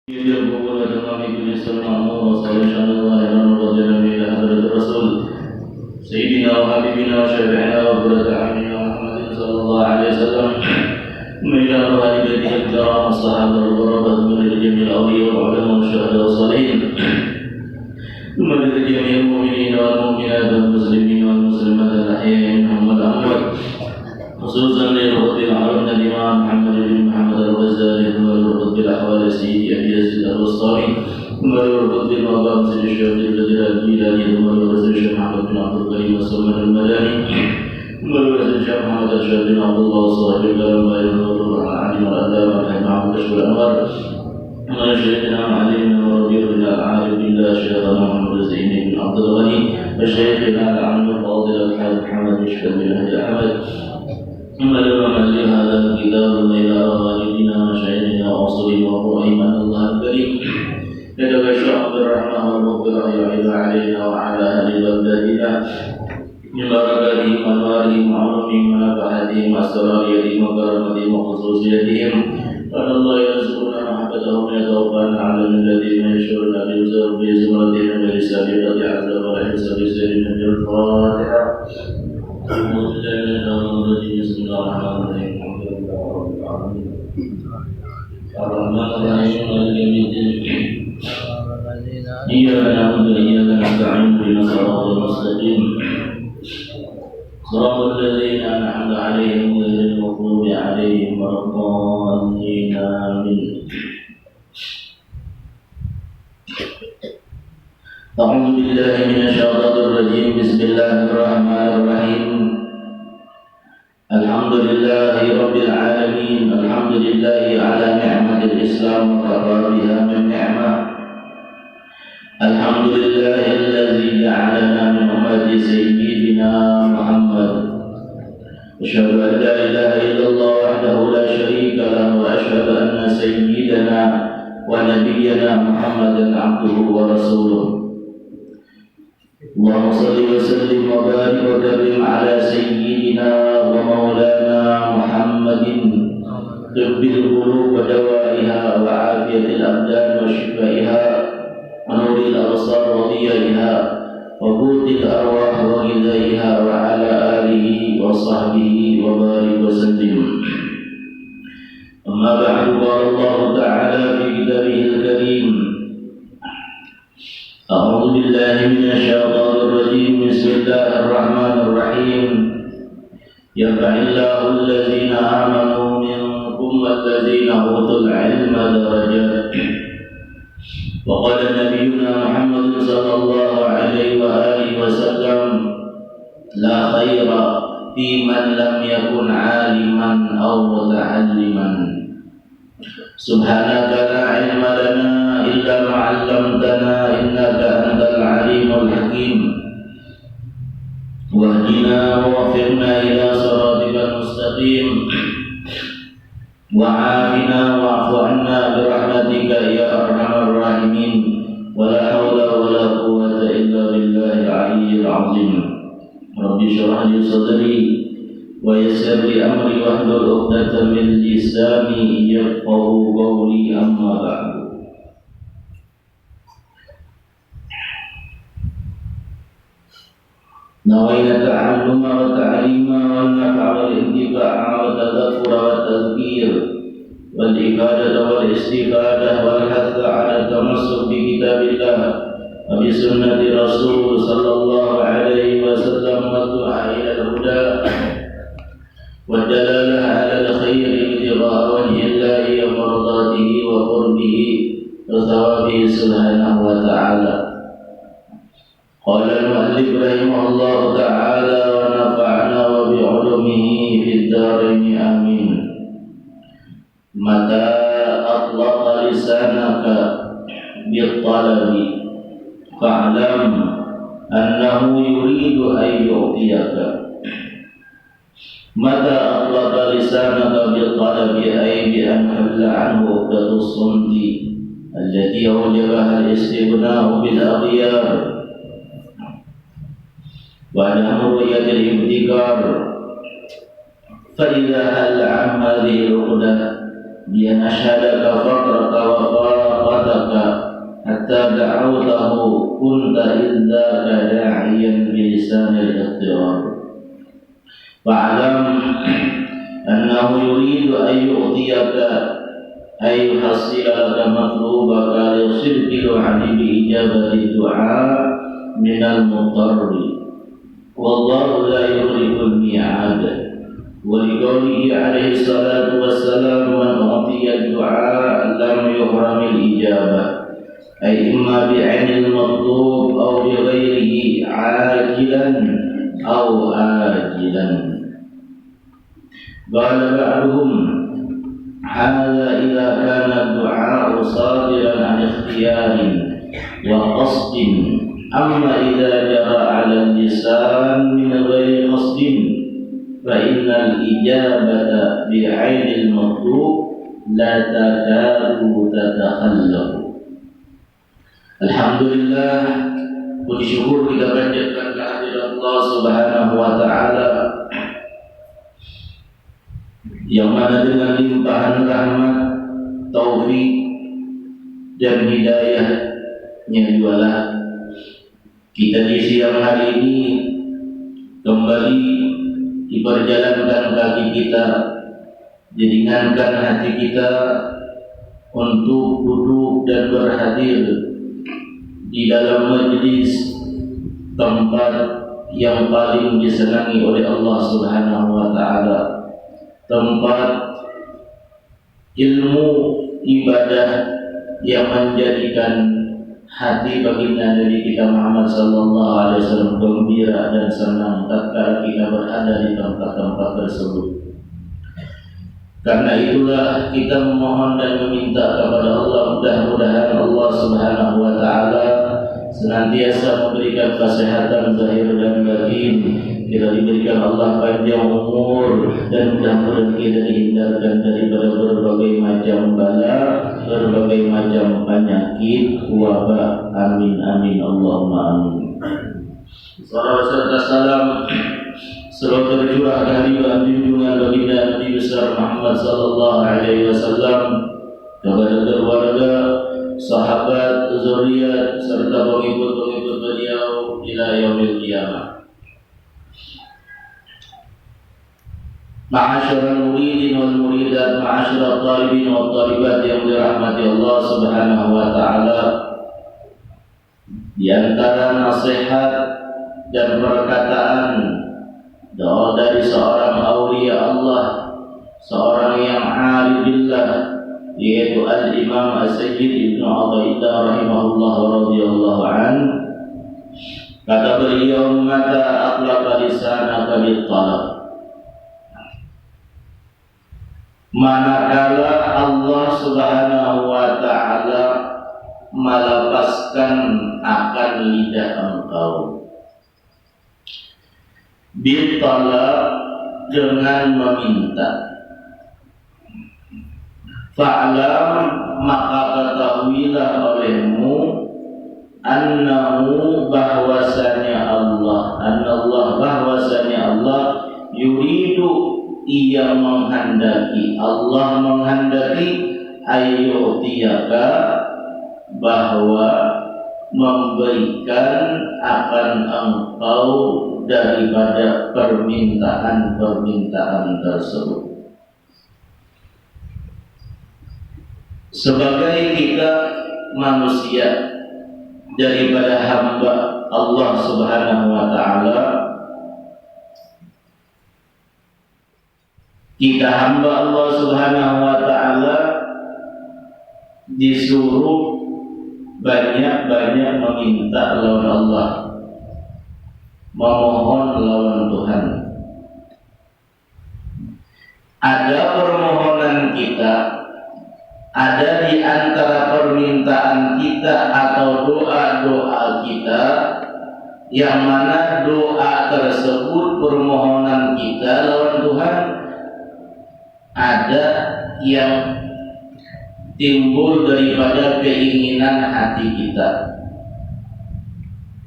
يقول تمام كل سلمان وصلى الله عليه وسلم إلى حضرة الرسول سيدنا وحبيبنا وشفيعنا وقرة أعيننا محمد صلى الله عليه وسلم إلى رواه بيته الكرام الصحابة الغرباء من جميع الأولياء والعلماء والشهداء والصالحين ثم لجميع المؤمنين والمؤمنات والمسلمين والمسلمات الأحياء منهم والأموات خصوصا للرب العالم الإمام محمد بن محمد الغزالي والرب بالأحوال سيدي أبي يزيد الوسطاني والرب بالمقام سيد الشيخ الجليل الجيلاني والرب الشيخ محمد بن عبد الكريم السلمان المدني والرب الشيخ محمد الشيخ بن عبد الله صاحب الكرم والرب العالم والأداب الحكم عبد الشيخ الأنوار وشيخنا علينا وربيعنا العارف بالله شيخنا محمد زين بن عبد الغني وشيخنا العم الفاضل الحاج محمد مشكل بن هدي أحمد ثم لما لهذا الكتاب إلى والدنا وشيخنا وأصولنا وأيمن الله الكريم لدى الشيخ الرحمن والمغفرة يعيد علينا وعلى أهل بلدتنا من بركاتهم وأنوارهم وعلومهم ونفحاتهم وأسرارهم وكرامتهم وخصوصيتهم وأن الله يرزقنا محبتهم ويتوفانا على الذين يشعرون بوزر في زمرتهم ولسابقة عز وجل حسب سير من الفاتحة. أعوذ بالله من الشيطان الرجيم. بسم الله الرحمن الرحيم. الحمد لله رب العالمين الرحمن الرحيم مالك يوم الدين إياك نعبد وإياك نستعين اهدنا الصراط المستقيم صراط الذين أنعمت عليهم غير المغضوب عليهم ولا الضالين آمين. أعوذ بالله من الشيطان الرجيم. بسم الله الرحمن الرحيم. الحمد لله رب العالمين. الحمد لله على نعمة الإسلام وكفى بها من نعمة. الحمد لله الذي جعلنا من أمة سيدنا محمد. أشهد أن لا إله إلا الله وحده لا شريك له وأشهد أن سيدنا ونبينا محمدا عبده ورسوله. اللهم صل وسلم وبارك وكرم على سيدنا ومولانا محمد طب القلوب ودوائها وعافية الأبدان وشفائها ونور الأبصار وضيائها وقوت الأرواح وغذائها وعلى آله وصحبه وبارك وسلم. أما بعد قال الله تعالى في كتابه الكريم أعوذ بالله من الشيطان الرجيم. بسم الله الرحمن الرحيم. يرفع الله الذين آمنوا منكم والذين أوتوا العلم درجات. وقال نبينا محمد صلى الله عليه وآله وسلم لا خير في من لم يكن عالما أو متعلما. سبحانك لا علم لنا إلا ما علمتنا إنك أنت العليم الحكيم. واهدنا ووفقنا إلى صراطك المستقيم وعافنا واعف عنا برحمتك يا أرحم الراحمين. ولا حول ولا قوة إلا بالله العلي العظيم. رب اشرح لي صدري ويسر لي أمري واحلل عقدة من لساني يفقهوا قولي. أما بعد. نوينا التعلم والتعليم والنفع والانتفاع والتذكر والتذكير والإفادة والاستفادة والحث على التمسك بكتاب الله وبسنة رسول صلى الله عليه وسلم والدعاء إلى الهدى والدلالة على الخير ابتغاء وجه الله ومرضاته وقربه وثوابه سبحانه وتعالى. قال المؤلف رحمه الله تعالى ونفعنا وبعلومه في الدارين آمين. متى أطلق لسانك بالطلب فاعلم أنه يريد أن يعطيك. متى أطلق لسانك بالطلب أي بأن حل عنه عقدة الصمت التي أوجبها الاستغناء بالأغيار وعدم رؤية الابتكار. فإذا هل عن هذه العقدة بأن أشهدك فقرك وفاقتك كنت إلا كداعيا بلسان الاضطرار فاعلم أنه يريد أن يعطيك أن يحصل لك مطلوبك لصدق الوعد بإجابة الدعاء من المضطر والله لا يخلف الميعاد ولقوله عليه الصلاة والسلام من أعطي الدعاء لم يحرم الإجابة أي إما بعين المطلوب أو بغيره عاجلا أو آجلا. قال بعضهم هذا إذا كان الدعاء صادرا عن اختيار وقصد أما إذا جرى على اللسان من غير قصد فإن الإجابة بعين المطلوب لا تكاد تتخلف. Alhamdulillah, puji syukur kita panjatkan kehadirat Allah Subhanahu wa taala yang mana dengan limpahan rahmat, taufik dan hidayahnya jualah kita di siang hari ini kembali diperjalankan kaki kita, diringankan hati kita untuk duduk dan berhadir di dalam majlis tempat yang paling disenangi oleh Allah Subhanahu wa taala, tempat ilmu ibadah yang menjadikan hati baginda Nabi kita Muhammad sallallahu alaihi wasallam gembira dan senang tatkala kita berada di tempat-tempat tersebut. Karena itulah kita memohon dan meminta kepada Allah, mudah-mudahan Allah Subhanahu wa taala senantiasa memberikan kesehatan zahir dan batin, kita diberikan Allah panjang umur dan mudah-mudahan kita dihindarkan daripada berbagai macam bala, berbagai macam penyakit, wabah. Amin amin Allahumma amin. Salawat serta salam selalu tercurah dari junjungan baginda Nabi besar Muhammad sallallahu alaihi wasallam kepada keluarga, sahabat, zuriat serta pengikut-pengikut beliau ila yaumil qiyamah. Ma'asyiral muridin wal muridat, ma'asyiral talibin wal talibat yang dirahmati Allah Subhanahu wa taala, di antara nasihat dan perkataan doa dari seorang aulia Allah, seorang yang arif billah, yaitu Al-Imam As-Sayyid Ibnu Athaillah rahimahullah radhiyallahu an, kata beliau, mata aqlaqa lisanaka lit-talab, manakala Allah Subhanahu wa taala melepaskan akan lidah engkau bil-talab, dengan meminta, fa'lam, maka ketahuilah olehmu, annahu, bahwasanya Allah, annallah, bahwasanya Allah, yuridu, ia menghendaki, Allah menghendaki, ayyutiyaka, bahwa memberikan akan engkau daripada permintaan-permintaan tersebut. Sebagai kita manusia daripada hamba Allah Subhanahu wa taala, kita hamba Allah Subhanahu wa taala disuruh banyak-banyak meminta lawan Allah, memohon lawan Tuhan. Ada permohonan kita, ada di antara permintaan kita atau doa-doa kita, yang mana doa tersebut, permohonan kita lawan Tuhan, ada yang timbul daripada keinginan hati kita.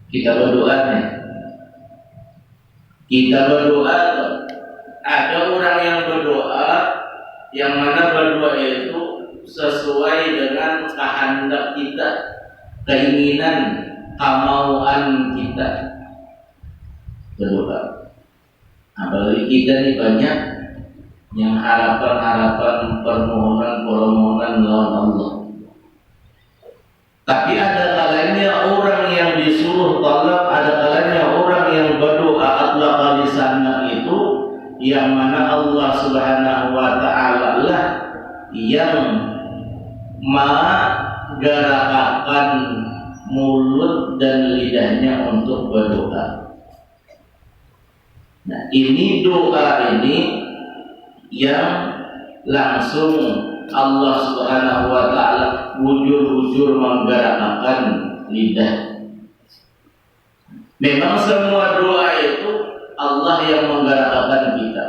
Kita berdoa nih, kita berdoa. Ada orang yang berdoa, yang mana berdoa itu sesuai dengan kehendak kita, keinginan kemauan kita berdoa. Apalagi kita ini banyak yang harapan-harapan, permohonan lawan Allah. Tapi ada kalanya orang yang disuruh talab, ada kalanya orang yang berdoa atlaqa lisanna itu yang mana Allah Subhanahu wa taala lah yang menggerakkan mulut dan lidahnya untuk berdoa. Nah, ini doa ini yang langsung Allah Subhanahu wa taala bujur-bujur menggerakkan lidah. Memang semua doa itu Allah yang menggerakkan kita.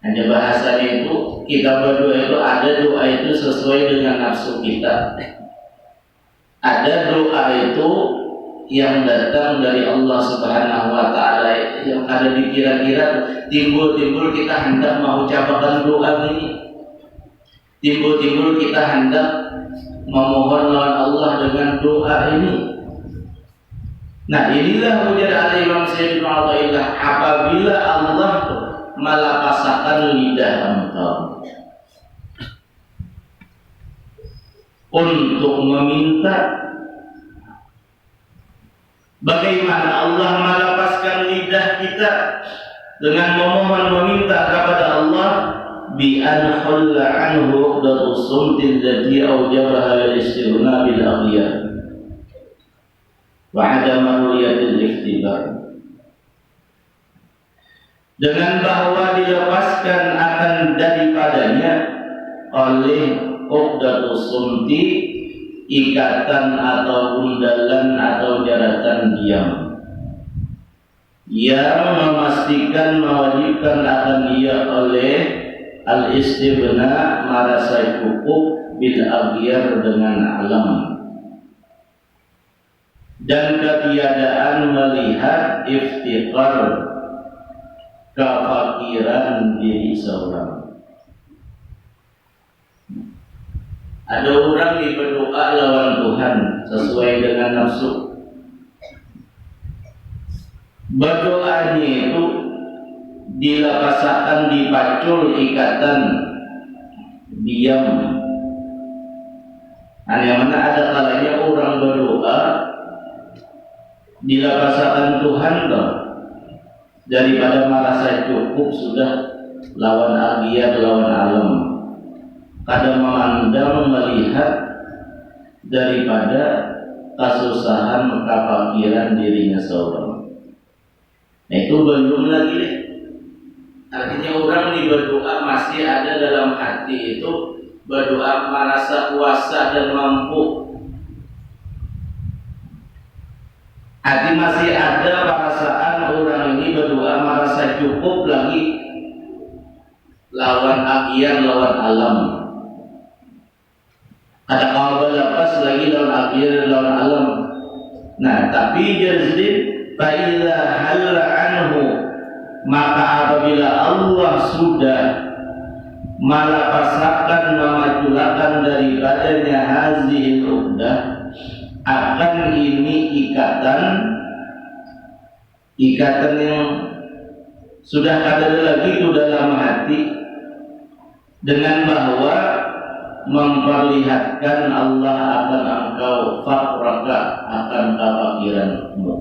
Hanya bahasanya itu kita berdoa itu ada doa itu sesuai dengan nafsu kita. Ada doa itu yang datang dari Allah Subhanahu wa taala yang ada di kira-kira timbul kita hendak mengucapkan doa ini. Timbul kita hendak memohon lawan Allah dengan doa ini. Nah, inilah ujar Al-Imam Sayyidina Athaillah, apabila Allah malapasakan lidah engkau untuk meminta. Bagaimana Allah melapaskan lidah kita dengan memohon meminta kepada Allah? Bi an khalla anhu uqdatu sumti allati awjabaha al-istighna bil aghyar wa adama ru'yatil ikhtibar. Dengan bahwa dilepaskan akan daripadanya oleh uqdatu sumti, ikatan atau undalan atau jaratan diam yang memastikan mewajibkan akan dia oleh al-istighna merasa cukup bil aghyar dengan alam dan ketiadaan melihat iftiqar kefakiran diri seorang. Ada orang yang berdoa lawan Tuhan sesuai dengan nafsu. Berdoanya itu dilapasakan dipacul ikatan diam. Yang mana ada kalanya orang berdoa dilapasakan Tuhan toh, daripada merasa cukup sudah lawan aghyar lawan alam. Kadang memandang melihat daripada kesusahan kefakiran dirinya seorang. Nah, itu belum lagi deh. Artinya orang di berdoa masih ada dalam hati itu berdoa merasa kuasa dan mampu. Hati masih ada perasaan orang ini berdoa merasa cukup lagi lawan aghyar lawan alam. Ada kabar lepas lagi lawan akhir lawan alam. Nah, tapi jazid fa'idha halla anhu, maka apabila Allah sudah malapasakan memaculakan daripadanya hazihil uqdah, akan ini ikatan yang sudah ada lagi itu dalam hati, dengan bahwa memperlihatkan Allah akan engkau fakraka, akan kefakiranmu.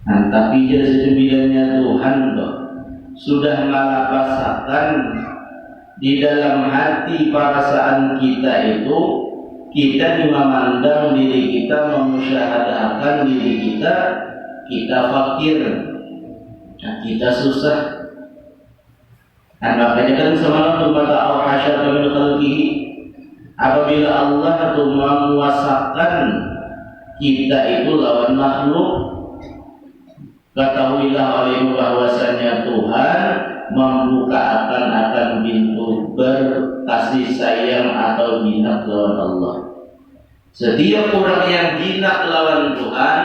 Nah, tapi jadi bilanya Tuhan toh sudah malapasakan di dalam hati perasaan kita itu, kita memandang diri kita, memusyahadakan diri kita fakir, nah, kita susah. Dan makanya kan semalam kepada al-hasyar min khalqihi, apabila Allah itu menguasakan kita itu lawan makhluk, ketahuilah olehmu bahwasanya Tuhan membuka akan pintu berkasih sayang atau jinak lawan Allah. Setiap orang yang jinak lawan Tuhan,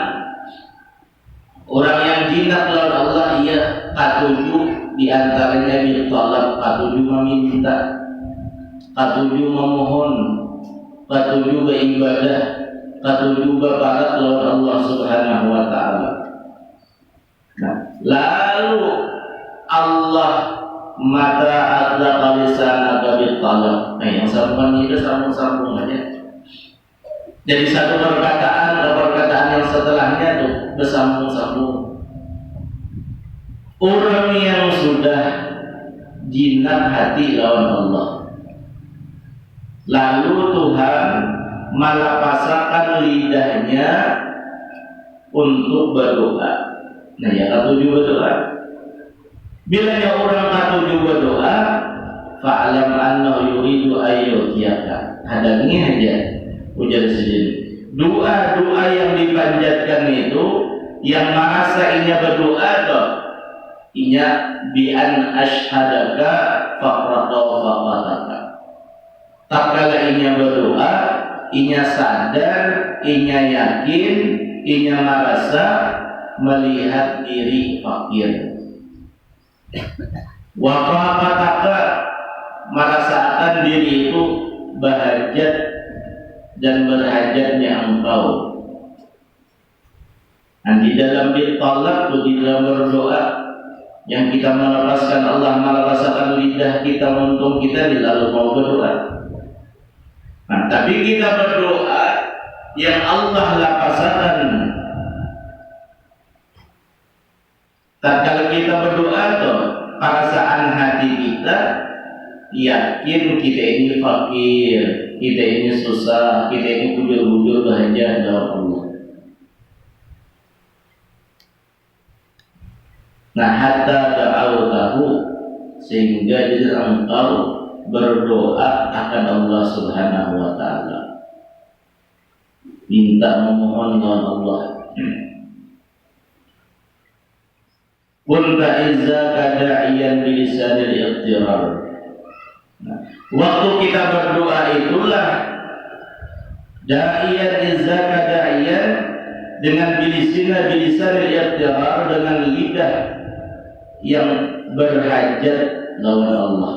orang yang jinak lawan Allah, ia katujuh di antaranya ditolak, katujuh meminta, katujuh memohon, katujuh beribadah, katuju barat lawan Allah Subhanahu wa taala. Nah, lalu Allah mata adla kalisana gabil talak. Nah, yang sambungan itu sambung aja. Jadi satu perkataan ke perkataan yang setelahnya itu bersambung-sambung. Orang yang sudah jinak hati lawan Allah, lalu Tuhan malapasangkan lidahnya untuk berdoa. Nah, ya katuju berdoa. Bilanya orang katuju berdoa, fa'alam annahu yuridu ayyutiyaka. Hadangi aja ujar sendiri. Doa-doa yang dipanjatkan itu yang merasa inya berdoa toh inya bi'an ashadaka faqrata wa faqataka. Tak kala inya berdoa, inya sadar, inya yakin, inya merasa melihat diri fakir. Wa faqataka merasakan diri itu bahajat dan berhajatnya engkau. Dan di dalam ditolak atau di dalam berdoa yang kita melepaskan Allah melepaskan lidah kita untung kita lalu mau berdoa. Nah, tapi kita berdoa yang Allah lapaskan. Tatkala kita berdoa tuh perasaan hati kita yakin kita ini fakir, kita ini susah, kita ini bujur-bujur bahagia dalam Allah. Nah, hatta da'awtahu sehingga engkau berdoa akan Allah Subhanahu wa taala. Minta memohon dengan Allah. Kunta izza kada'iyan bilisanil iqtirar. Nah, waktu kita berdoa itulah da'iyan izza kada'iyan dengan bilisanil iqtirar, dengan lidah yang berhajat lawan Allah.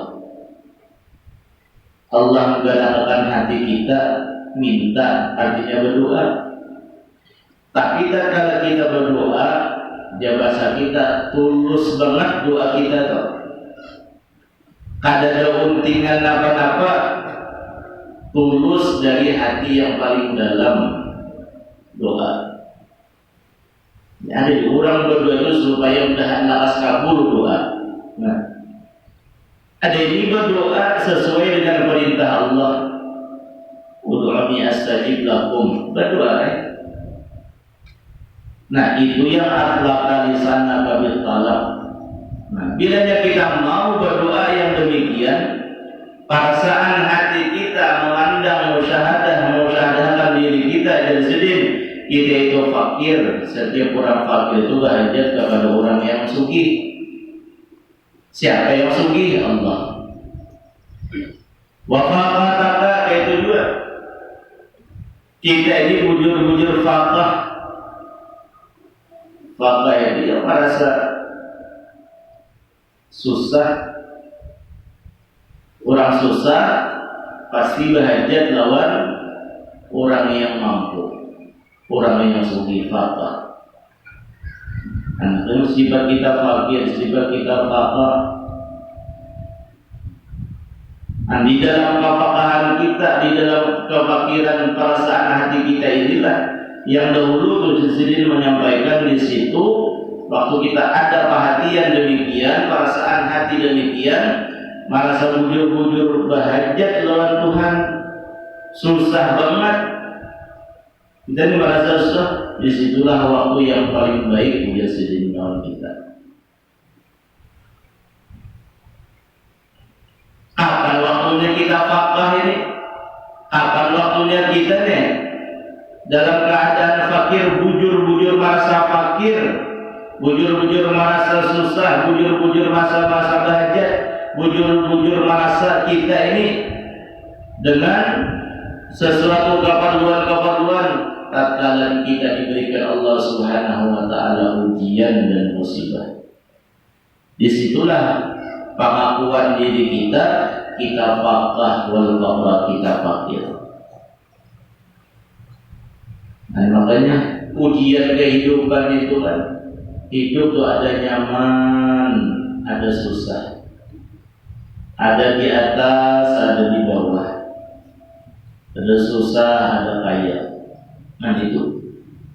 Allah menggalakkan hati kita minta, artinya berdoa. Tapi kalau kita berdoa, dia bahasa kita tulus banget doa kita tuh. Kada ada untingan apa-apa, tulus dari hati yang paling dalam doa. Ada orang berdoa itu supaya mudahan lakas kabul doa. Nah, ada ini berdoa sesuai dengan perintah Allah. Ud'uni astajib lakum. Berdoa kan? Nah, itu yang akhlak lisanaka bil talab. Nah, bilanya kita mau berdoa yang demikian, perasaan hati kita memandang musyahadahkan diri kita dan sedih kita itu fakir. Setiap orang fakir itu berhajat kepada orang yang sugih. Siapa yang sugih? Allah. Wa faqataka itu juga. Kita ini bujur-bujur faqah. Faqah itu yang merasa susah. Orang susah pasti berhajat lawan orang yang mampu, orang yang sugih faqah. Dan sifat kita fakir, sifat kita faqah. Dan di dalam kefaqahan kita, di dalam kefakiran perasaan hati kita inilah yang dahulu Tujusidin menyampaikan di situ. Waktu kita ada perhatian demikian, perasaan hati demikian, merasa bujur-bujur bahajat lawan Tuhan, susah banget, dan merasa susah. Disitulah waktu yang paling baik Tujusidin lawan kita. Kapan waktunya kita faqah ini? Kapan waktunya kita nih dalam keadaan fakir, bujur-bujur merasa fakir, bujur-bujur merasa susah, bujur-bujur merasa bahajat, bujur-bujur merasa kita ini dengan sesuatu keperluan-keperluan, tatkala kita diberikan Allah Subhanahu wa taala ujian dan musibah. Disitulah pengakuan diri kita faqah wal faqra kita fakir. Nah, makanya ujian kehidupan itu kan, hidup tuh ada nyaman, ada susah, ada di atas, ada di bawah, ada susah, ada kaya. Nah itu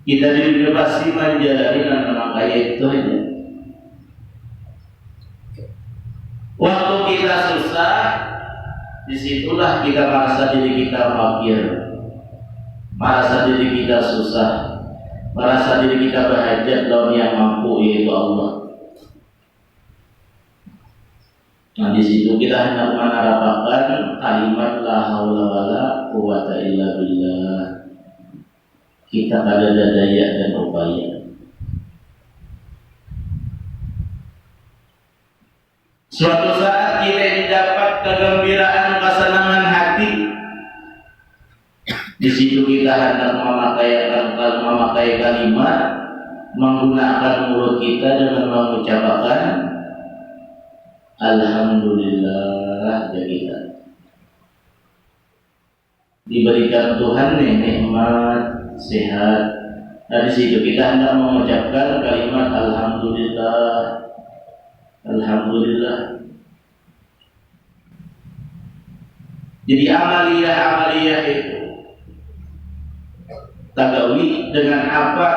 kita di dunia pasti menjalani nama kaya itu aja. Waktu kita susah, disitulah kita merasa diri kita fakir, merasa diri kita susah, merasa diri kita berhajat lawan yang mampu, yaitu Allah. Nah di situ kita hendak menarapkan kalimat la haula wala quwata illa billah. Kita ada daya dan upaya. Suatu saat kita ini dapat kegembiraan, kesenangan hati. Di situ kita hendak memakai kalimat, menggunakan mulut kita dengan mengucapkan alhamdulillah ya kita. Diberikan Tuhan nikmat, sehat. Nah di situ kita hendak mengucapkan kalimat alhamdulillah, alhamdulillah. Jadi amaliyah itu tagawi dengan apa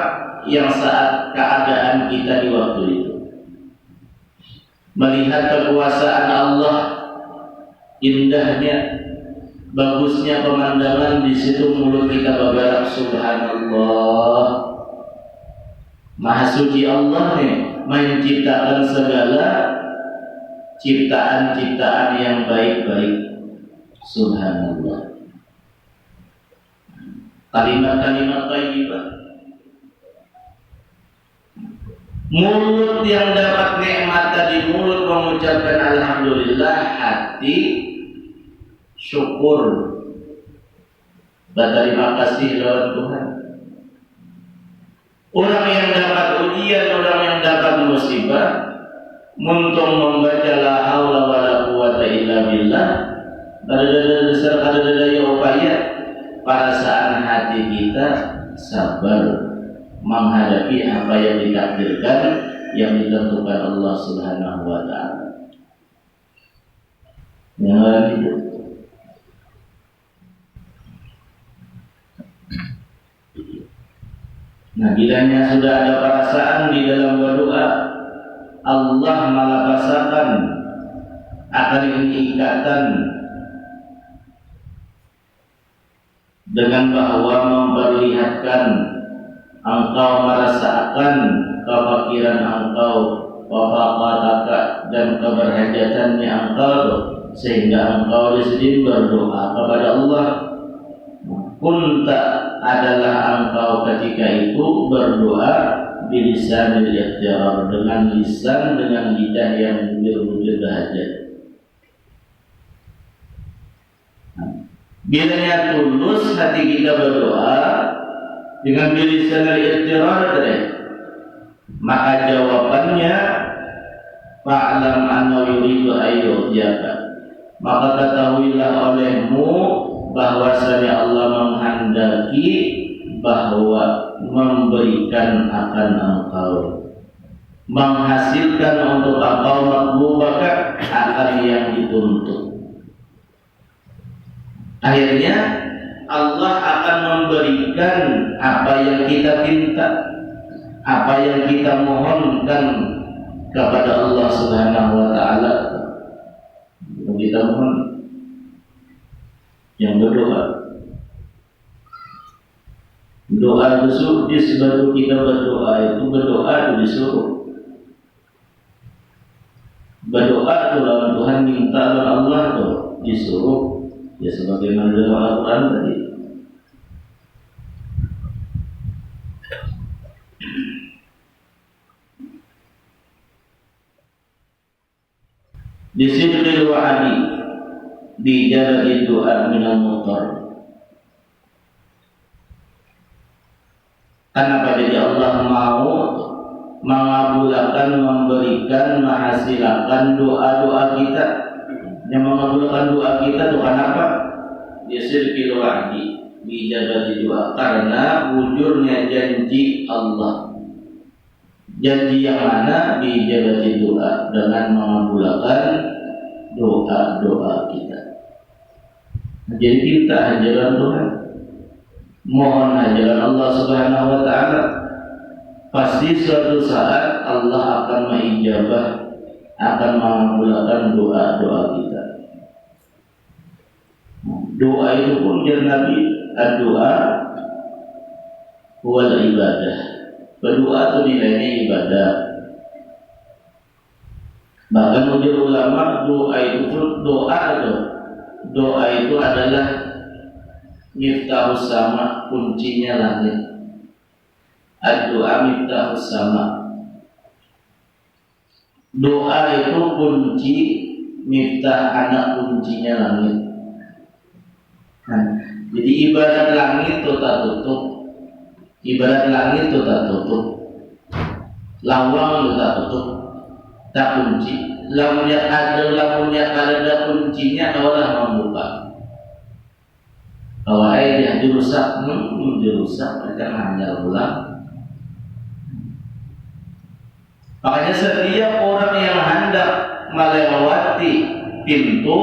yang saat keadaan kita di waktu itu. Melihat kekuasaan Allah, indahnya, bagusnya pemandangan, di situ mulut kita bergerak subhanallah. Maha suci Allah nih, menciptakan segala ciptaan-ciptaan yang baik-baik. Subhanallah. Kalimat-kalimat thayyibah. Mulut yang dapat nikmat tadi, mulut mengucapkan alhamdulillah, hati syukur, berterima kasih lawan Tuhan. Orang yang dapat ujian, orang yang dapat musibah, muntung membaca la haula wala quwata illa billah, ada daya upaya, perasaan hati kita sabar menghadapi apa yang ditakdirkan, yang ditentukan Allah Subhanahu wa ta'ala. Yang itu. Nah, bilanya sudah ada perasaan di dalam berdoa, Allah malapasakan akan ini ikatan dengan bahwa memperlihatkan engkau merasakan kefakiran engkau, wafaqataka, dan keberhajatannya engkau, sehingga engkau disini berdoa kepada Allah. Kunta adalah engkau ketika itu berdoa bilisanil ikhtiar, dengan lisan, dengan lidah yang berwujud hajat. Bilanya tulus hati kita berdoa dengan bilisanil ikhtiar, maka jawabannya fa'lam anna yuridu ayyudiyaka, maka ketahuilah olehmu bahwasanya Allah menghendaki bahwa memberikan akan engkau, menghasilkan untuk engkau matlubaka, akan yang dituntut. Akhirnya Allah akan memberikan apa yang kita minta, apa yang kita mohonkan kepada Allah Subhanahu wa ta'ala. Kita mohon, yang berdoa, doa disuruh, sebelum kita berdoa itu berdoa itu disuruh. Berdoa itu lawan Tuhan, minta lawan Allah itu disuruh. Ya sebagaimana dalam Al-Quran tadi. Di sidqil wa'adi, di jalari doa minal mutar. Kenapa? Jadi Allah mau mengabulkan, memberikan, menghasilkan doa-doa kita. Yang mengabulkan doa kita itu kenapa? Di sidqil wa'adi, bijabati doa karena wujudnya janji Allah. Janji yang mana bijabati doa dengan mengabulkan doa-doa kita. Jadi kita hajaran Tuhan, mohon hajaran Allah Subhanahu wa taala. Pasti suatu saat Allah akan mengijabah, akan mengabulkan doa-doa kita. Doa itu pun jar Nabi, doa wal ibadah. Berdoa itu nilainya ibadah. Bahkan ujar ulama doa itu pun doa itu adalah miftahus sama, kuncinya langit. Doa miftahus sama. Doa itu kunci, miftah anak kuncinya langit. Jadi ibarat langit itu tak tutup, ibarat langit itu tak tutup, lawang itu tak tutup, tak kunci. Lamunnya ada kuncinya, Allah membuka. Kalau dia dirusak, akan hanya ulang. Makanya setiap orang yang hendak melewati pintu,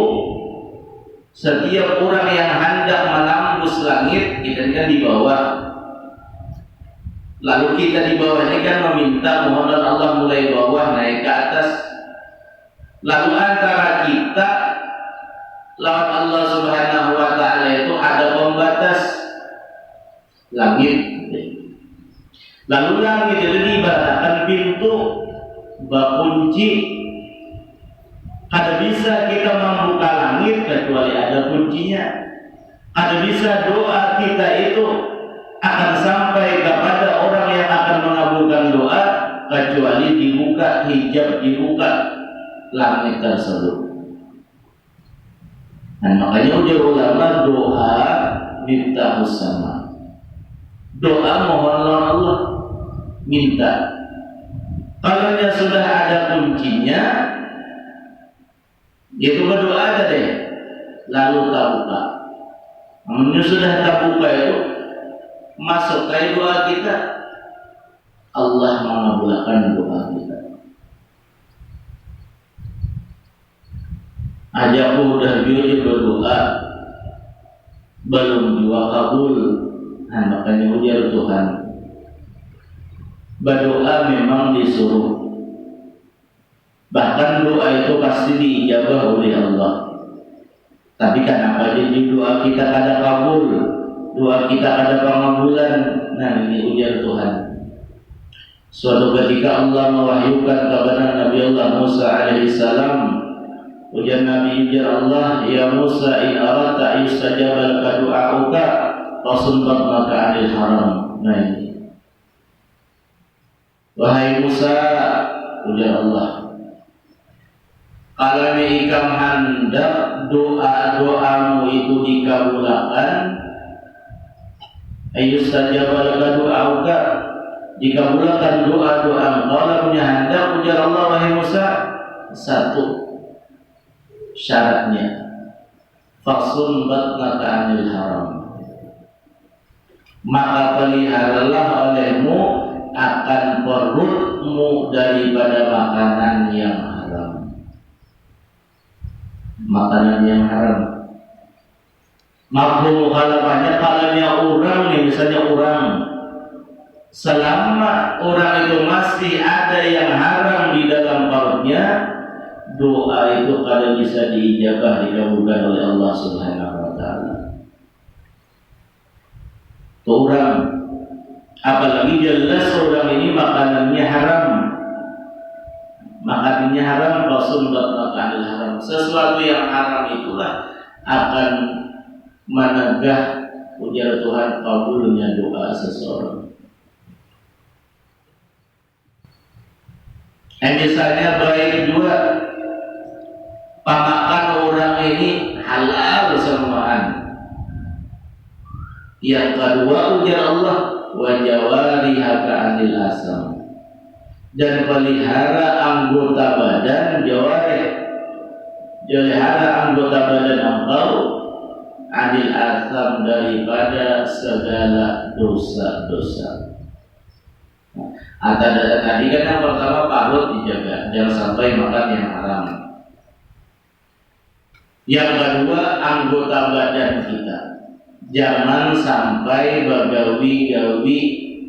setiap orang yang hendak menembus langit, kita kan di bawah. Lalu kita di bawah ini kan meminta mohon Allah mulai bawah naik ke atas. Lalu antara kita lawan Allah Subhanahu wa taala itu ada pembatas langit. Lalu langit itu diibaratkan pintu, bak kunci. Ada bisa kita membuka langit kecuali ada kuncinya. Ada bisa doa kita itu akan sampai kepada orang yang akan mengabulkan doa kecuali dibuka hijab, dibuka langit tersebut. Nah, makanya ujar ulama doa miftahus sama. Doa mohonlah Allah, minta. Kalau sudah ada kuncinya, itu berdoa aja deh, lalu tak buka. Namun sudah tak buka itu masuk ke doa kita, Allah mengabulkan doa kita. Aja udah jujur berdoa, belum juga kabul. Nah, makanya ujar Tuhan, berdoa memang disuruh. Bahkan doa itu pasti diijabah oleh Allah. Tapi kenapa jadi doa kita kada kabul, doa kita kada pengabulan? Nah, ini ujar Tuhan. Suatu ketika Allah mewahyukan kepada Nabi Allah Musa alaihissalam, ujar Nabi ujar Allah, ya Musa in aradta yustajaba laka du'auka fasunbat maka anil haram. Nah ini, wahai Musa, ujar Allah, kalau ikam hendak doa-doamu itu dikabulkan, ayustajaba laka du'auka, dikabulkan doa-doamu. Kalau punya hendak, ujar Allah, wahai Musa, satu syaratnya, fasun batnaka anil haram, maka peliharalah olehmu akan perutmu daripada makanan yang haram. Makanan yang haram, mafhum mukhalafannya, kalanya orang nih, misalnya orang, selama orang itu masih ada yang haram di dalam perutnya, doa itu kada bisa diijabah, dikabulkan oleh Allah Subhanahu wa taala. Tuh orang, apalagi jelas orang ini makanannya haram. Makanannya haram, rasul makanannya haram. Sesuatu yang haram itulah akan menegah ujar Tuhan kabulnya doa seseorang. Misalnya baik juga pemakan orang ini halal semuaan. Yang kedua ujar Allah, wa jawariha ka'anil asam, dan pelihara anggota badan jawarih, pelihara anggota badan engkau anil atham, daripada segala dosa-dosa. Tadi kan yang pertama parut dijaga, jangan sampai makan yang haram. Yang kedua, anggota badan kita, jangan sampai bagawi-gawi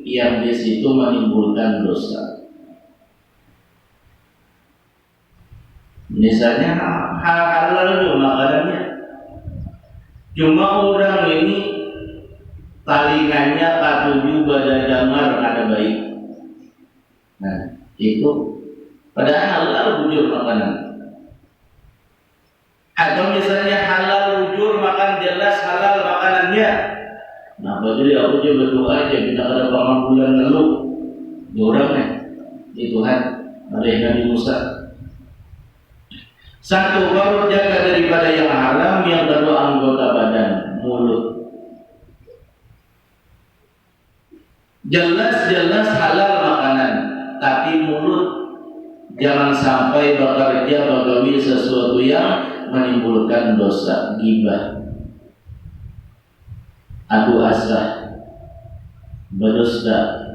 yang di situ menimbulkan dosa. Misalnya halal itu makanannya, cuma orang ini talingannya katuju badan damar ada baik. Nah, itu padahal halal bujur makanan. Atau misalnya halal bujur makan, jelas halal makanannya. Nah, jadi aku juga berdoa aja kita ada pengampunan lalu orang nih di Tuhan ada yang Nabi Musa. Satu, baru jaga daripada yang haram. Yang kedua, anggota badan, mulut. Jelas-jelas halal makanan, tapi mulut jangan sampai bekerja bagawi sesuatu yang menimbulkan dosa, ghibah, adu asah, berdusta.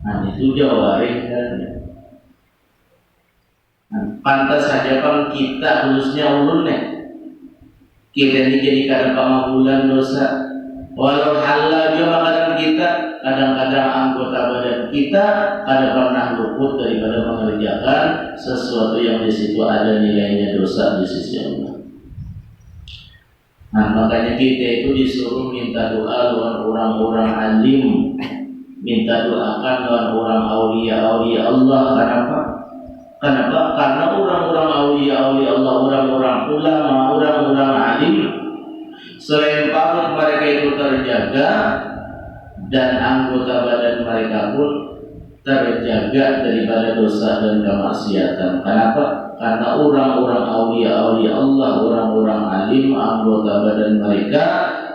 Nah, itu jawarih kan. Pantas saja kan kita khususnya ulun kita ini jadikan pengampunan dosa. Walau halal dia makanan kita, kadang-kadang anggota badan kita kadang pernah luput daripada mengerjakan sesuatu yang di situ ada nilainya dosa di sisi Allah. Nah, makanya kita itu disuruh minta doa dengan orang-orang alim, minta doakan dengan orang aulia-aulia Allah. Kenapa? Karena orang-orang aulia-aulia Allah, orang-orang ulama, orang-orang alim, selain parut mereka itu terjaga dan anggota badan mereka pun terjaga daripada dosa dan kemaksiatan. Kenapa? Karena orang-orang aulia-aulia Allah, orang-orang alim, anggota badan mereka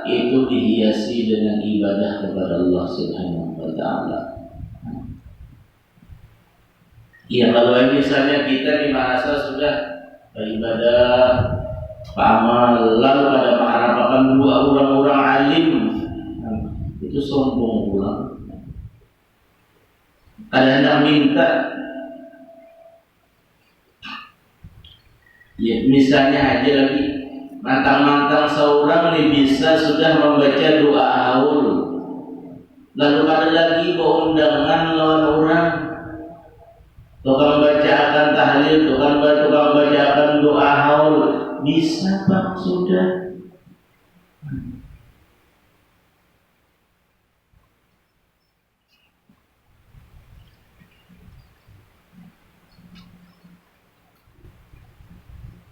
itu dihiasi dengan ibadah kepada Allah Subhanahu wa Ta'ala. Ya, kalau misalnya kita di masa sudah beribadah, amal, lalu ada mengharapkan dua orang-orang alim, itu sombong pula. Ada yang minta, ya misalnya aja lagi, mantang-mantang seorang nih bisa sudah membaca doa haul, lalu ada lagi undangan lawan orang. Tukang baca akan tahlil, tukang baca akan doa haul, bisa Pak sudah.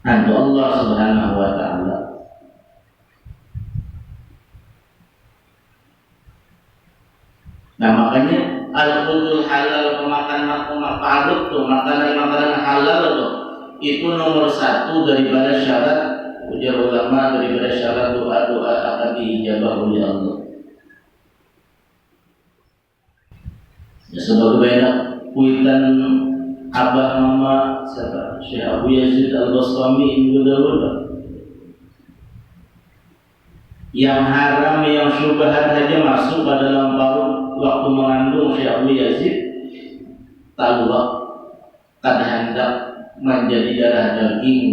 Hantu Allah Subhanahu wa Ta'ala. Nah, makanya al-qudul halal, memakan parut tuh, makanan halal tuh, itu nomor satu daripada syarat, ujar ulama, daripada syarat doa-doa akan diijabah oleh Allah. Ya, sebagai banyak kuitan abah mama siapa? Syekh Abu Yazid Al-Bastami Ibnu Dawud. Yang haram, yang syubhat saja masuk pada dalam parut waktu mengandung Syekh Abu Yazid. Talwak kad hendak menjadi darah daging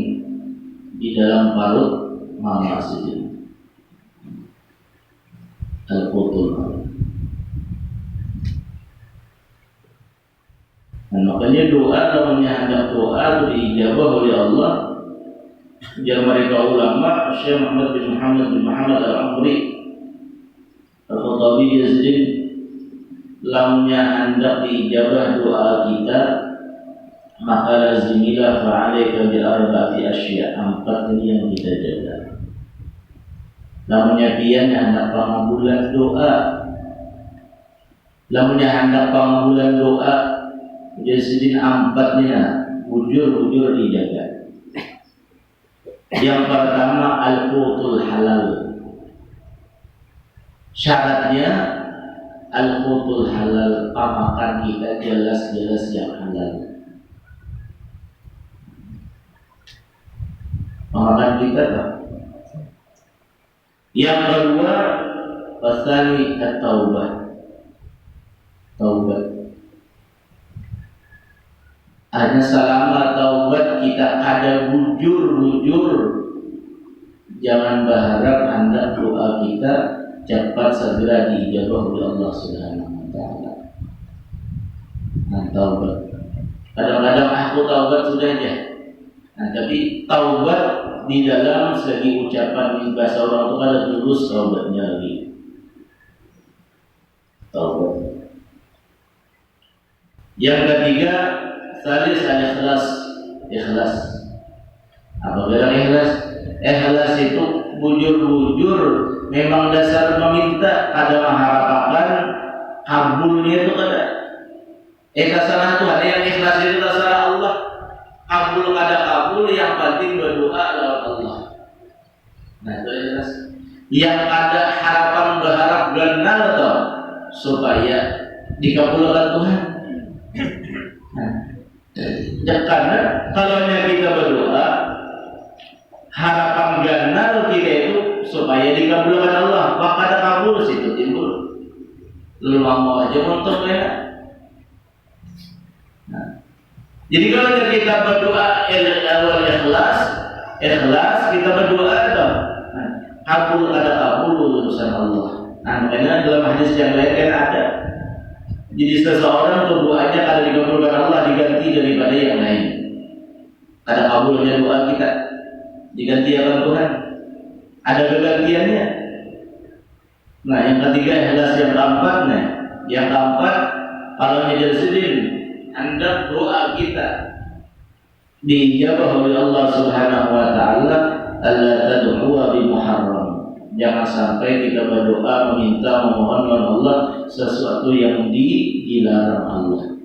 di dalam parut mama sendiri. Al-Qutul. Dan makanya doa, namanya hendak doa itu diijabah oleh Allah. Jar mereka ulama, Syekh Muhammad bin Muhammad Al-Amri Al-Khutabi Yazid, lamnya hendak diijabah doa kita, maka lazimilah fa'alaika bi arba'ati asya', 4 ini yang kita jaga. Lamnya pian hendak pengabulan doa, lamnya hendak pengabulan doa, jadi 4-nya bujur dijaga. Yang pertama al-qutul halal. Syaratnya al-qutul halal, makan kita jelas-jelas yang halal. Makan kita Yang kedua, wasani at-taubah. Taubat. Hanya selama taubat kita ada bujur-bujur, jangan berharap hendak doa kita cepat segera diijabah oleh Allah Subhanahu wa taala. Nah, taubat. Kadang-kadang aku taubat sudah aja. Nah, tapi taubat di dalam segi ucapan bahasa orang itu ada terus taubatnya lagi. Taubat. Yang ketiga, salis al-ikhlas. Ikhlas. Apa bilang ikhlas? Ikhlas itu bujur-bujur, memang dasar meminta, ada mengharapkan kabulnya itu ada. Terserah Tuhan, yang ikhlas itu terserah Allah. Kabul kada kabul, yang penting berdoa lewat Allah. Nah itu ikhlas. Yang ada harapan berharap benar toh supaya dikabulkan Tuhan. Nah, karena kalau kita berdoa harapan benar kita itu supaya dikabulkan Allah, maka ada kabul situ timbul. Lu mau aja untuk ya. Jadi kalau kita berdoa awal ikhlas kita berdoa dong. Kabul ada kabul urusan Allah. Nah, makanya dalam hadis yang lain kan ada. Jadi seseorang doanya kalau dikabulkan Allah diganti daripada yang lain. Ada kabulnya doa kita diganti oleh Tuhan. Ada kegantiannya. Nah, yang ketiga ikhlas yang keempat. Nah, yang keempat kalau nyejelsidin hendak doa kita dijabah oleh Allah Subhanahu wa taala, alla tad'u bi muharram. Jangan sampai kita berdoa meminta memohon kepada Allah sesuatu yang dilarang Allah.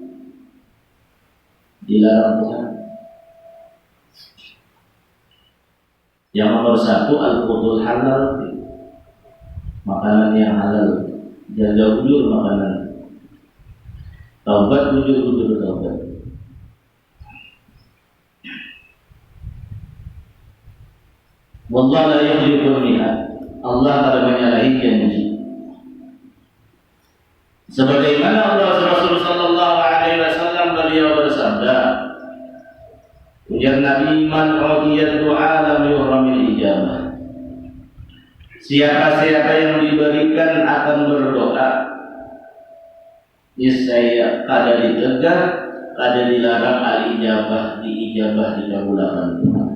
Dilarang Tuhan. Yang nomor satu al-qutul halal, makanan yang halal, jaga bujur makanan. Taubat bujur taubat. Wallahu la yukhlifu al-mi'ad. Allah tidak menyalahi janji. Sebagaimana Allah Rasul sallallahu alaihi wasallam beliau bersabda, ujar Nabi, man radiyat du'a lam yuhramil ijabah. Siapa-siapa yang diberikan akan berdoa, niscaya kada dicegah, kada dilarang al-ijabah, diijabah dikabulkan Tuhan.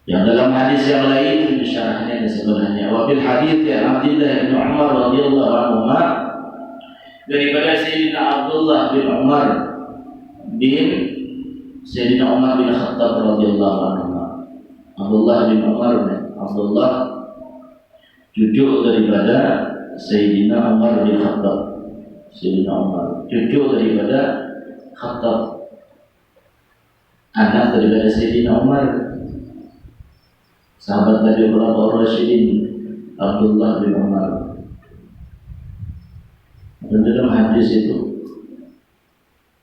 Yang dalam hadis yang lain syarahnya dan sebenarnya wa bil hadits ya Abdullah bin Umar radhiyallahu anhu daripada Sayyidina Abdullah bin Umar bin Sayyidina Umar bin Khattab radhiyallahu anhu. Abdullah bin Umar Abdullah cucu daripada Sayyidina Umar bin Khattab. Sayyidina Umar cucu daripada Khattab, anak daripada Sayyidina Umar, sahabat Nabi Muhammad Rasyidin Abdullah bin Umar. Dan dalam hadis itu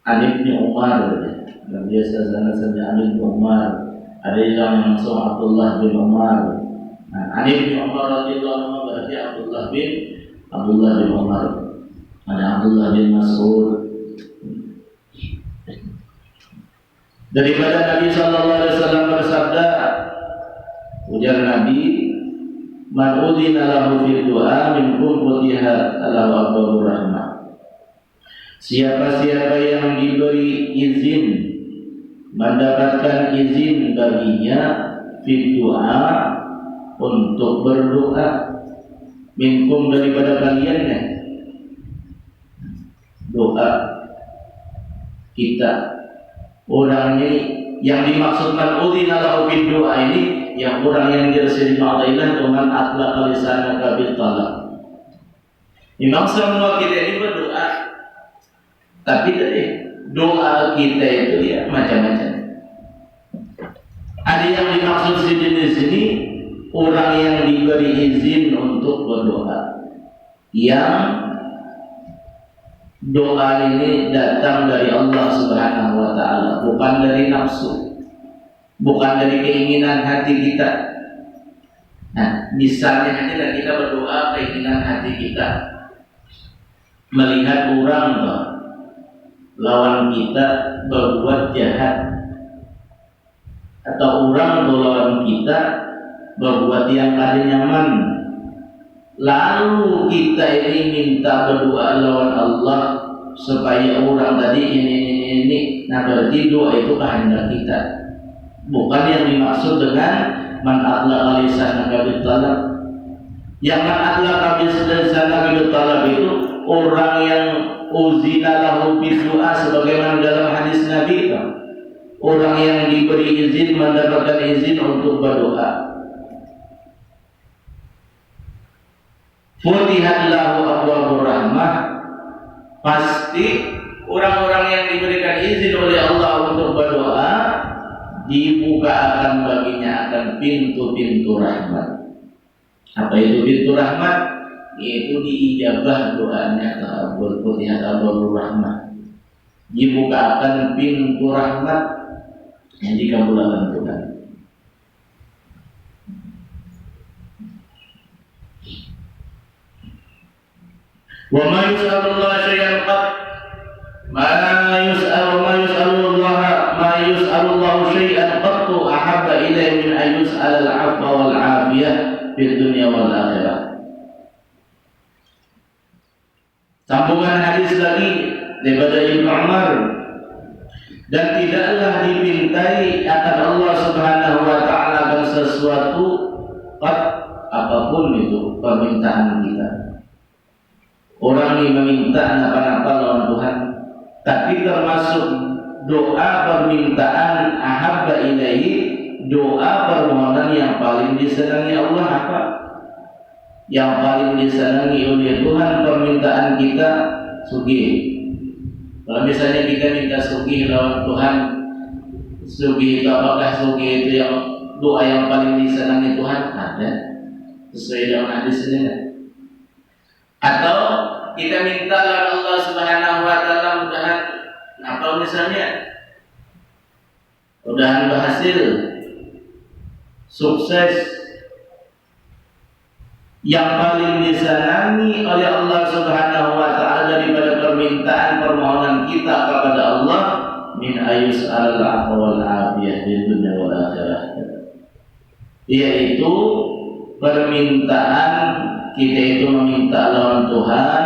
Ibnu Umar, dan biasa sanad-sanad Ibnu Umar, ada yang langsung Abdullah bin Umar. Nah, Ibnu Umar radhiyallahu anhu berarti Abdullah bin Umar. Ada Abdullah bin Mas'ud. Daripada Nabi sallallahu alaihi wasallam bersabda, ujar Nabi, man udhina lahu fid du'a minkum futiha lahu abwaabur rahmah. Siapa-siapa yang diberi izin, mendapatkan izin baginya fid du'a, untuk berdoa, minkum daripada kalian, doa kita orang ini yang dimaksudkan udhina lahu fid du'a ini, yang orang yang diterima Allah dengan atlaq lisanaka bil talab. Memang semua kita ini berdoa, tapi tadi doa kita itu ya macam-macam. Ada yang dimaksud di sini orang yang diberi izin untuk berdoa, yang doa ini datang dari Allah Subhanahu wa taala, bukan dari nafsu, bukan dari keinginan hati kita. Nah, misalnya aja dan kita berdoa keinginan hati kita melihat orang lawan kita berbuat jahat, atau orang lawan kita berbuat yang kada nyaman, lalu kita ini minta berdoa lawan Allah supaya orang tadi ini. Nah, berarti doa itu kehendak kita, bukan yang dimaksud dengan man atlaqa lisanaka bitalab. Yang man atlaqa lisanaka bitalab itu orang yang uzina lahu bidu'a, sebagaimana dalam hadis Nabi itu, orang yang diberi izin, mendapatkan izin untuk berdoa. Futihat lahu abwabur rahmah, pasti orang-orang yang diberikan izin oleh Allah untuk berdoa, dibuka akan baginya akan pintu-pintu rahmat. Apa itu pintu rahmat? Yaitu diijabah doanya ta'abul futihat abwabur rahmah, dibuka akan pintu rahmat yang dikabulkan Tuhan. Wa ma yus'alullah syai'an qat, ma yus'alullah syai'an qattu ahabba ilayhi min an yus'ala al-'afwa wal 'afiyah fid dunya wal akhirah. Sambungan hadis lagi daripada Ibnu Umar, dan tidaklah dipintai akan Allah Subhanahu wa taala akan sesuatu apapun itu permintaan kita. Orang ini meminta apa-apa lawan Tuhan, tapi termasuk doa permintaan ahabba ilaihi, doa permohonan yang paling disenangi Allah apa? Yang paling disenangi oleh Tuhan permintaan kita sugih. Kalau misalnya kita minta sugih lawan Tuhan, sugih itu apakah sugih itu yang doa yang paling disenangi Tuhan? Ada, sesuai dengan hadis ini. Atau kita minta lawan Allah Subhanahu wa taala mudahan apa misalnya? Mudahan berhasil, sukses. Yang paling disenangi oleh Allah Subhanahu wa taala daripada permintaan permohonan kita kepada Allah, min ayus al-'afwa wal 'afiyah di dunya wal akhirah, yaitu permintaan kita itu meminta lawan Tuhan,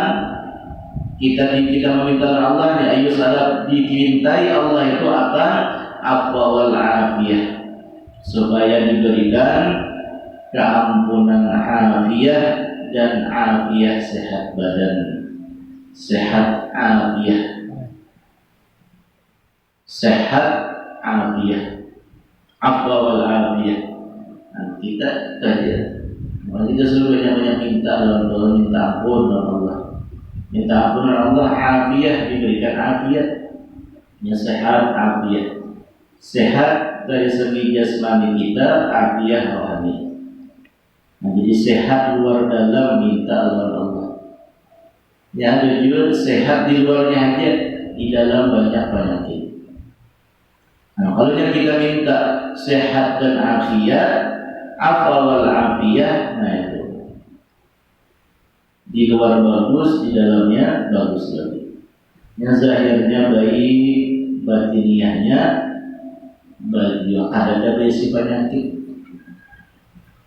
kita meminta lawan Allah, ni ayus al dimintai Allah itu akan afwa wal 'afiyah, supaya diberikan keampunan afiyah dan afiyah, sehat badan, sehat afiyah, sehat afiyah, afwa wal afiyah. Nah, kita kita selalu banyak minta dalam doa, minta ampun dalam Allah, minta ampun dalam Allah, afiyah diberikan afiyah, ya sehat afiyah, sehat dari segi jasmani kita, afiyah rohani. Nah, jadi sehat luar dalam minta lawan Allah. Yang ada juga sehat di luarnya aja, di dalam banyak penyakit. Nah, kalau yang kita minta sehat dan afiat, afwa wal afiyah, nah itu di luar bagus, di dalamnya bagus lagi. Yang zahirnya baik, batiniahnya baik, ada berisi penyakit.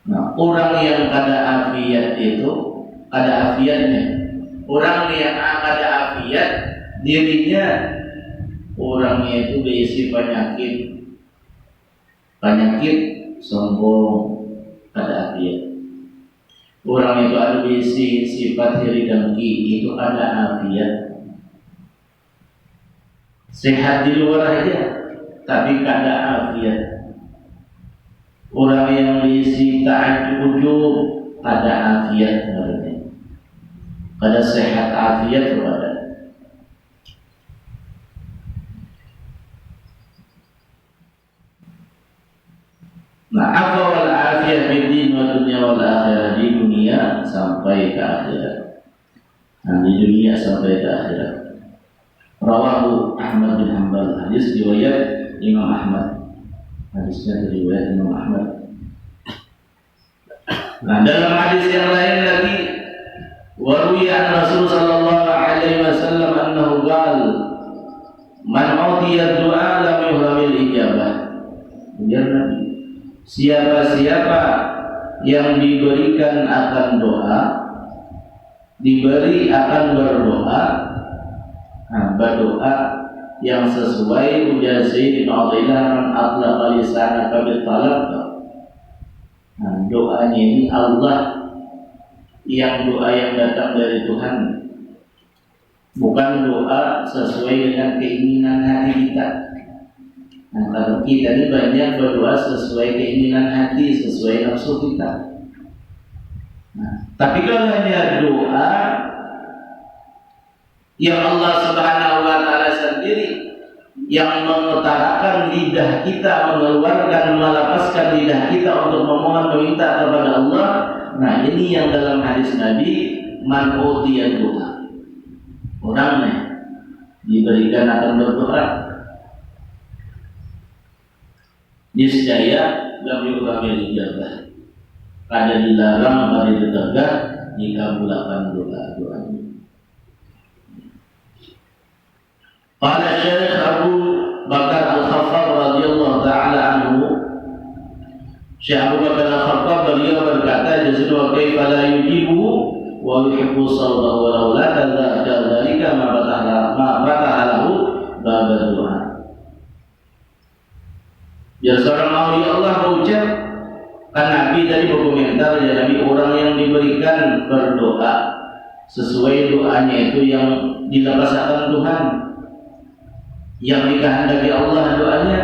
Nah, orang yang kada afiat itu ada afiatnya. Orang yang ada afiat, dirinya orangnya itu berisi penyakit, sombong, kada afiat. Orang itu ada berisi sifat iri dengki, itu ada afiat. Sehat di luar aja, tapi kada afiat. Orang yang berisi ta'ajjub, ada afiat badannya, ada sehat afiat badan. Nah, afwa wal afiyah di dunia wal akhirah, di dunia sampai ke akhirat. Nah, di dunia sampai ke akhirat. Rawahu Ahmad bin Hanbal, hadis riwayat Imam Ahmad. Hadisnya riwayat Imam Ahmad. Nah, dalam hadis yang lain lagi, waruya Rasul sallallahu alaihi wasallam annahu qala man utiya du'a lam yuhramil ijabah. Kemudian Nabi, siapa-siapa yang diberikan akan doa, diberi akan berdoa, berdoa yang sesuai ujar Sayyidina Abdullah man atlaqa lisanaka bil talab. Doanya ini Allah yang doa yang datang dari Tuhan, bukan doa sesuai dengan keinginan hati kita. Kalau kita ini banyak berdoa sesuai keinginan hati, sesuai nafsu kita. Tapi kalau hanya doa yang Allah Subhanahu wa Ta'ala sendiri yang mengutarakan lidah kita, mengeluarkan, melepaskan lidah kita untuk memohon meminta kepada Allah. Nah, ini yang dalam hadis Nabi, man utiya doa, orangnya diberikan akan berdoa, niscaya lam yuqamil ijabah, kada dilarang, kada ditegak dikabulkan doa-doanya. Qala Syekh Abu Bakar Al-Khattab radhiyallahu ta'ala anhu, Syekh Abu Bakar Al-Khattab beliau berkata, jazid wa kaifa la yujibu wa yuhibbu sawtahu wa law la kadzalika ma fataha lahu bab doa. Ya, seorang aulia Allah berucap, kan Nabi tadi berkomentar, ya Nabi, orang yang diberikan berdoa sesuai doanya itu yang dilepaskan Tuhan, yang dikehendaki Allah doanya,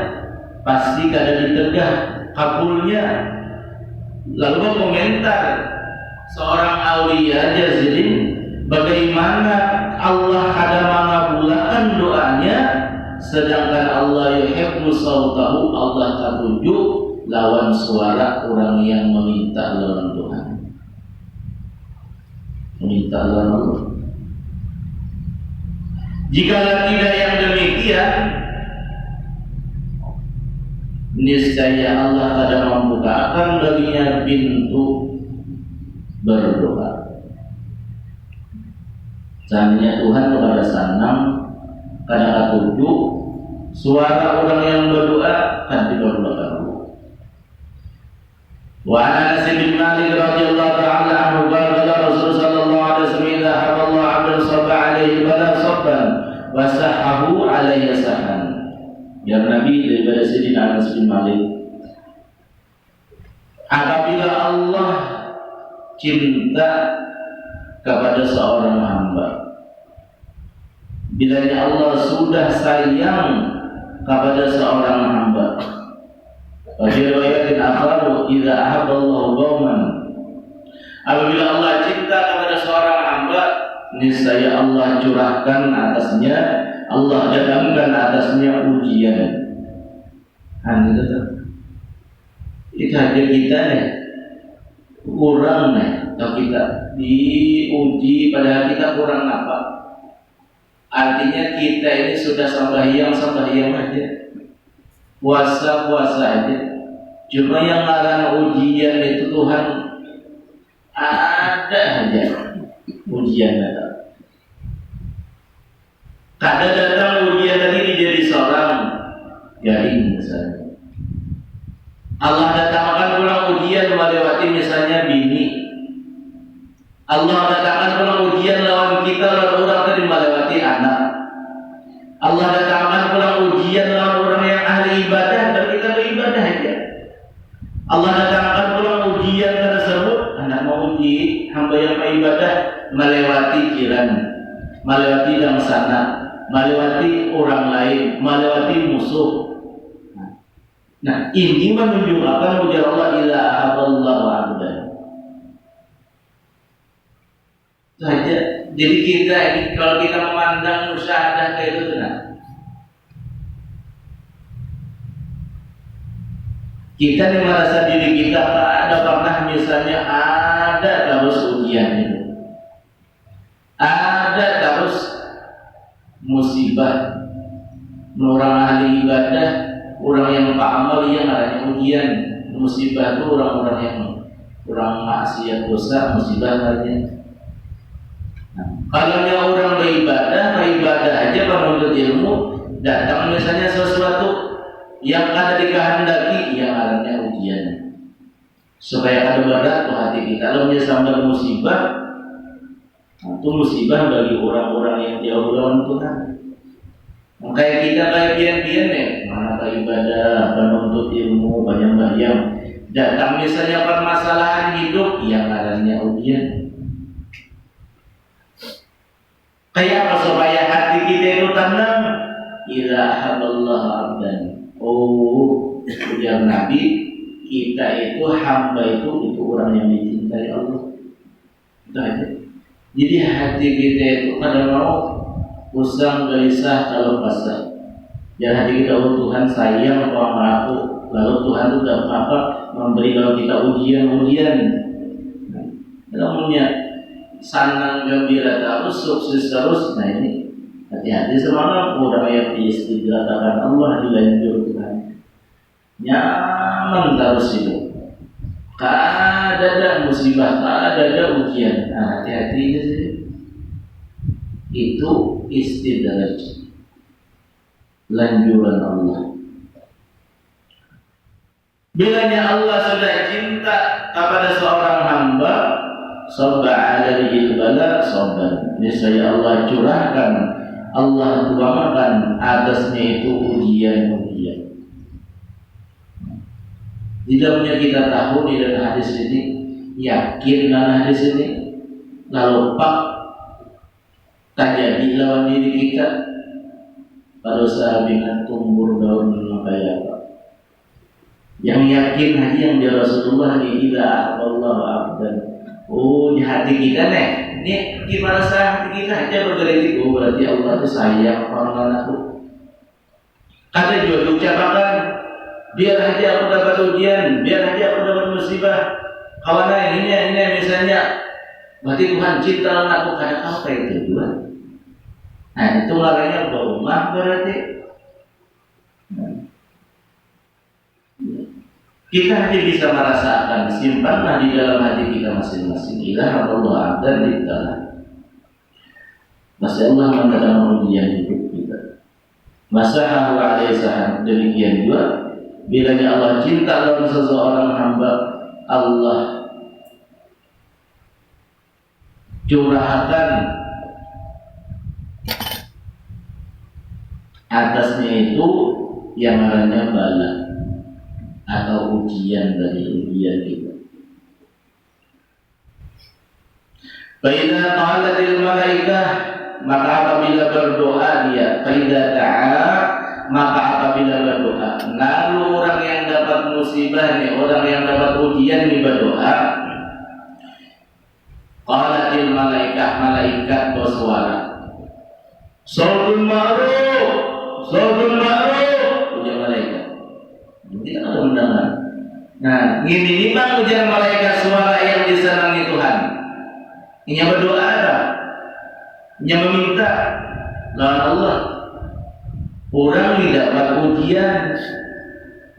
pasti kada ditegah kabulnya. Lalu berkomentar seorang aulia jazidin, bagaimana Allah kada mengabulkan doanya, sedangkan Allah yuhibbu sautahu, Allah tertuju lawan suara orang yang meminta lawan Tuhan, meminta lawan Allah. Jika tidak yang demikian, niscaya Allah akan membukakan baginya pintu berdoa. Seandainya Tuhan kepada sanang, kada tujuh suara orang yang berdoa kan diberdoakan. Wa Anas bin Malik radhiyallahu ta'ala anhu qala Rasul sallallahu alaihi wasallam, idza haballahu 'abdan sabba 'alaihi bala sabban wa sahahu 'alaihi sahan. Ya Nabi daripada Sayyidina Anas bin Malik, apabila Allah cinta kepada seorang hamba, bila Allah sudah sayang kepada seorang hamba, Wajib riwayatin akharu idza ahabballahu qauman, apabila Allah cinta kepada seorang hamba, niscaya Allah curahkan atasnya, Allah datangkan atasnya ujian. Itu aja kita nih kurang nih, atau kita diuji padahal kita kurang apa? Artinya kita ini sudah sembahyang aja, puasa aja. Cuma yang ngaran ujian itu Tuhan ada aja ujian datang. Kada datang ujian tadi jadi seorang garing misalnya. Allah datangkan pulang ujian melewati misalnya bini. Allah datangkan pulang ujian lawan kita lawan orang tadi melewati anak. Allah datangkan pulang ujian lawan orang yang ahli ibadah dan kita beribadah aja. Allah datangkan pulang ujian tersebut, anak mau uji hamba yang beribadah melewati jiran, melewati langsana, melewati orang lain, melewati musuh. Nah, ini menunjukkan ujar Allah ila ahallahu abdan. Saja. Jadi kita ini kalau kita memandang musyahadah kayak itu benar. Kita nih merasa diri kita ada pernah misalnya ada terus ujian itu, ada terus musibah, orang ahli ibadah, orang yang pak amal yang adanya ujian, musibah itu orang-orang yang kurang maksiat dosa musibah katanya. Nah, kalau yang orang beribadah aja menuntut ilmu, datang misalnya sesuatu yang ada dikehendaki, yang artinya ujian. Supaya ada berat tuh hati kita. Kalau sampai musibah, itu musibah bagi orang-orang yang jauh lawan Tuhan. Kayak kita kayak pian-pian ya, mana ibadah, penuntut ilmu, banyak-banyak. Datang misalnya permasalahan hidup, yang adanya ujian. Kayak apa supaya hati kita itu tenang? Ila haballah abdan. Oh, ujar Nabi, kita itu hamba itu orang yang dicintai Allah. Itu aja. Jadi hati kita itu kadang mau usang gelisah kalau pasrah. Jangan hati kita, oh Tuhan sayang sama aku. Lalu Tuhan itu tidak apa-apa memberi kalau kita ujian. Namanya senang gembira terus, sukses terus. Nah ini hati-hati semangat orang yang diistirahatkan Allah dilanjur Tuhan. Nyaman terus itu. Ada musibah, ada ujian. Nah, hati-hati sih. Itu istidraj, lanjuran Allah. Bilanya Allah sudah cinta kepada seorang hamba, sabba alaihi bala sabban. Niscaya Allah curahkan, Allah tuangkan atasnya itu ujian-ujian. Di dalamnya kita tahu di dalam hadis ini, yakin dalam hadis ini, lalu pak terjadi lawan diri kita, pada sahabat tumbuh daun kayak apa? Yang yakin haji yang dia Rasulullah di ila Allah abdan. Oh di hati kita nih, ini gimana hati kita aja bergerak. Oh berarti Allah itu sayang orang anakku. Ada juga diucapkan, biar aja aku dapat ujian, biar aja aku dapat musibah. Kawan ini misalnya, berarti Tuhan cinta anakku karena apa itu Tuhan? Nah itu larangnya berumah berarti. Kita hanya bisa merasakan, simpanlah di dalam hati kita masing-masing. Ilah Allah dan diktalah. Masya Allah mengatakan ujian hidup kita. Masahahu alaihi salam. Demikian juga bilanya Allah cinta dalam seseorang hamba, Allah curahkan atasnya itu yang namanya bala atau ujian dari ujian kita. Faida qalatil malaikah, maka apabila berdoa dia, faida ta'a, maka apabila berdoa, lalu orang yang dapat musibah nih, orang yang dapat ujian nih berdoa, qalatil malaikah, malaikat bersuara, saudul ma'ruf, ujar malaikat. Kita ada mendengar. Nah, ini bang ujar malaikat suara yang disenangi Tuhan. Ini berdoa apa? Ini meminta lawan Allah. Orang tidak dapat ujian,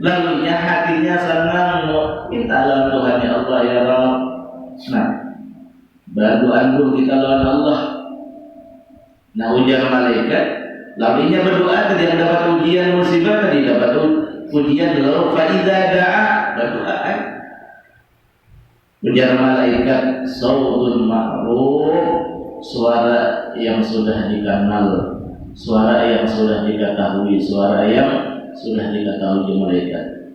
lalu hatinya senang minta lawan Tuhan ya Allah ya Rabb. Nah, berdoa kita lawan Allah. Nah, ujar malaikat, lalu ia berdoa tidak dapat ujian musibah, tidak dapat ujian lalu faida da'a berdoa. Ujar malaikat saudul ma'ruf, suara yang sudah dikenal, suara yang sudah diketahui, suara yang sudah diketahui malaikat.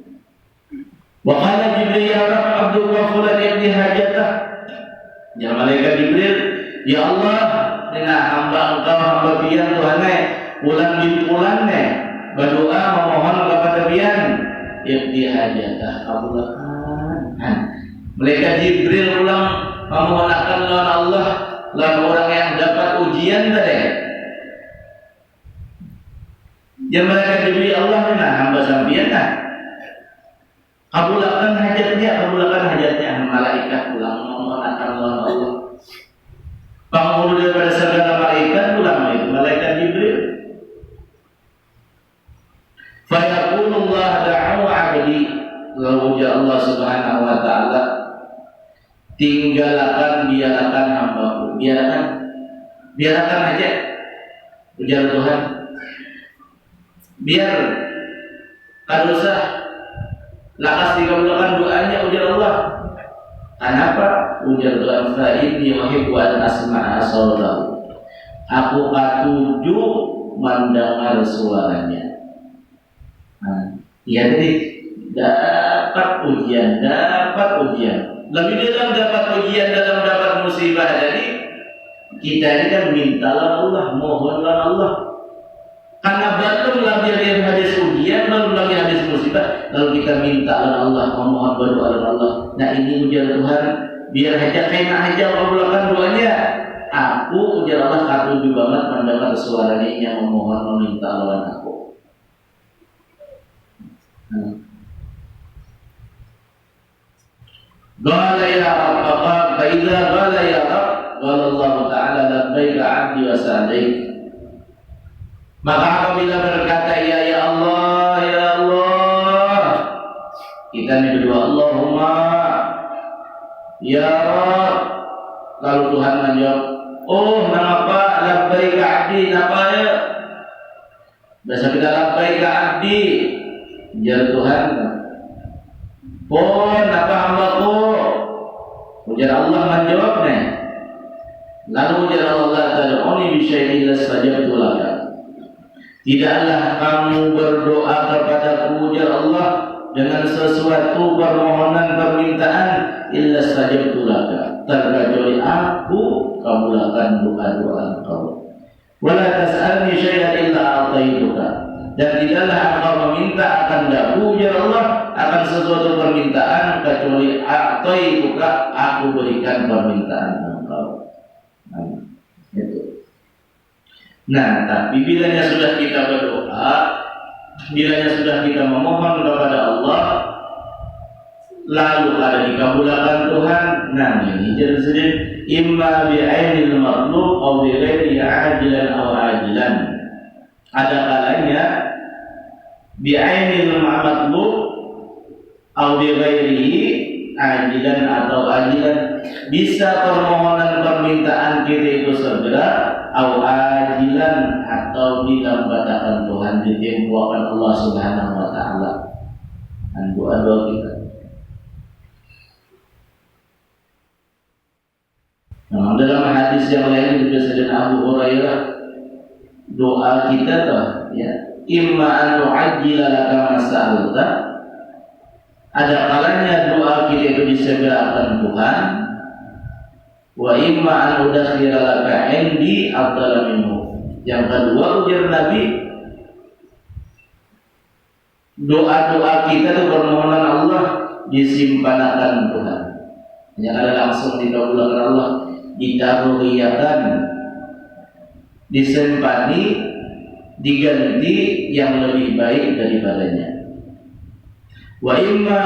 Wa qala Jibril ya Rabb abduka fulan yaqdi hajatah. Ya malaikat Jibril, ya Allah, dengan hamba engkau hamba pian Tuhannya, bulan bin bulannya berdoa memohon kepada pian yaqdi hajatah kabulkan. Malaikat Jibril ulang memohonkan lawan Allah, lawan orang yang dapat ujian tadi. Dia malaikat Jibril Allah dengan hamba sampian nah. Kabulkan hajatnya. Malaikat ulang memohonkan lawan Allah. Penghulu daripada segala malaikat ulang itu malaikat Jibril. Fa yaqulu Allah da'u 'abdi, lalu Allah Subhanahu wa ta'ala tinggalkan biarkan hambaku, biarkan aja ujar Tuhan, biar kalau usah lakas dikabulkan doanya ujar Allah. Kenapa? Ujar Tuhan, fa inni uhibbu an asma'a sautahu, aku katuju mendengar suaranya. Ya tadi dapat ujian. Lebih dalam dapat ujian, dalam dapat musibah. Jadi kita ini kan mintalah Allah, mohonlah Allah. Karena belum lagi hadis ujian, belum lagi hadis musibah, lalu kita mintalah Allah, memohon berdoa Allah. Nah ini ujian Tuhan, biar aja kena aja kabulkan doanya. Aku ujar Allah katuju banget mendengar suaranya yang memohon meminta lawan aku. Qala ya Rabb, fa idza qala ya Rabb, qala Allah Ta'ala labbaika 'abdi wa sa'daik. Maka apabila berkata ya Allah, kita ini berdoa Allahumma ya Rabb, lalu Tuhan menjawab, oh kenapa labbaika 'abdi, kenapa ya? Biasa kita labbaika 'abdi, ujar Tuhan. Oh kenapa hambaku? Ujar Allah menjawabnya. Lalu ujar Allah tad'uni bi syai'in lastajabtu laka. Tidaklah kamu berdoa kepadaku ujar Allah dengan sesuatu permohonan permintaan illa lastajabtu laka, terkecuali aku kabulkan doa-doa engkau. Wala tas'alni syai'an illa a'taituka, dan tidaklah engkau meminta akan daku ujar Allah akan sesuatu permintaan kecuali a'taituka, aku berikan permintaan engkau. Itu. Nah, tapi bilanya sudah kita berdoa, bilanya sudah kita memohon kepada Allah, lalu ada dikabulkan Tuhan. Nah, ini jadi imma bi'ainil matlub aw bi ghairi ajilan aw ajilan. Ada kalanya bi'ainil matlub aw bi ghairihi ajilan atau ajilan, bisa permohonan permintaan kita itu segera, atau ajilan atau dilambatkan Tuhan, ditempuakan Allah Subhanahu wa taala dan doa-doa kita. Nah, dalam hadis yang lain juga Sayyidina Abu Hurairah, doa kita tuh ya, imma an nu'ajjila laka mas'alata, ada kalanya doa kita itu disegerakan Tuhan, wa imma an udakhira laka indi afdala minhu. Yang kedua ujar Nabi, doa-doa kita itu permohonan Allah disimpanakan Tuhan, yang ada langsung dikabulkan Allah, ditaruhiyakan, disempani, diganti yang lebih baik daripadanya. Wa imma,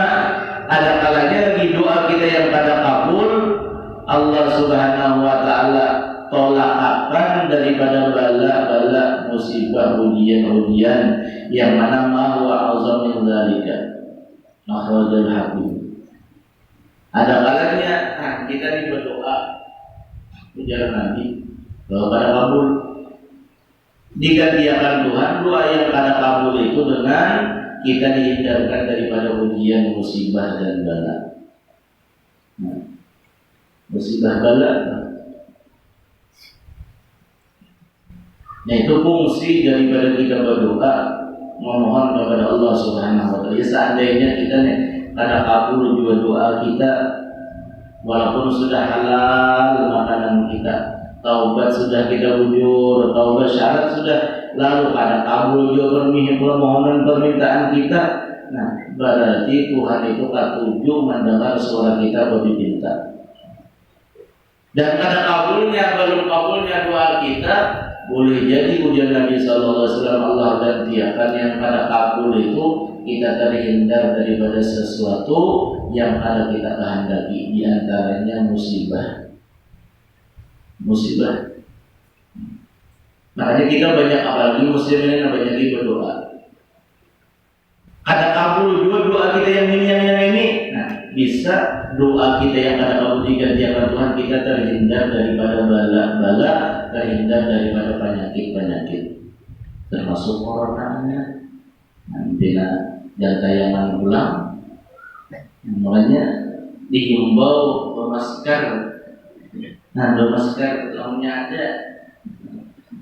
ada kalanya lagi doa kita yang pada kabul, Allah Subhanahu wa taala tolak akan daripada bala-bala, musibah, ujian-ujian yang mana ma huwa azam min dzalika. Akhrajal Hakim. Ada kalanya kita ini berdoa ujar Nabi bahwa pada kabul, digantikan Tuhan doa yang pada kabul itu dengan kita dihindarkan daripada ujian, musibah dan bala. Musibah bala. Nah itu fungsi daripada kita berdoa, memohon kepada Allah Subhanahu wa taala. Ya, seandainya kita nih pada kabul juga doa kita, walaupun sudah halal makanan kita, taubat sudah kita bujur, taubat syarat sudah, lalu pada kabul juga permohonan permintaan kita. Nah, berarti Tuhan itu katuju mendengar suara kita berminta. Dan pada kabulnya, belum kabulnya doa kita, boleh jadi ujian Nabi SAW Allah gantikan yang pada kabul itu kita terhindar daripada sesuatu yang ada kita kehendaki, di antaranya musibah. Makanya kita banyak, apalagi muslimin banyak berdoa. Ada kabul juga doa kita yang ini. Nah, bisa doa kita yang pada kabul digantikan Tuhan, kita terhindar daripada bala-bala, terhindar daripada penyakit-penyakit, termasuk coronanya. Nanti dan tayangan ulang, makanya dihimbau bermasker. Nah, bermasker namanya ada.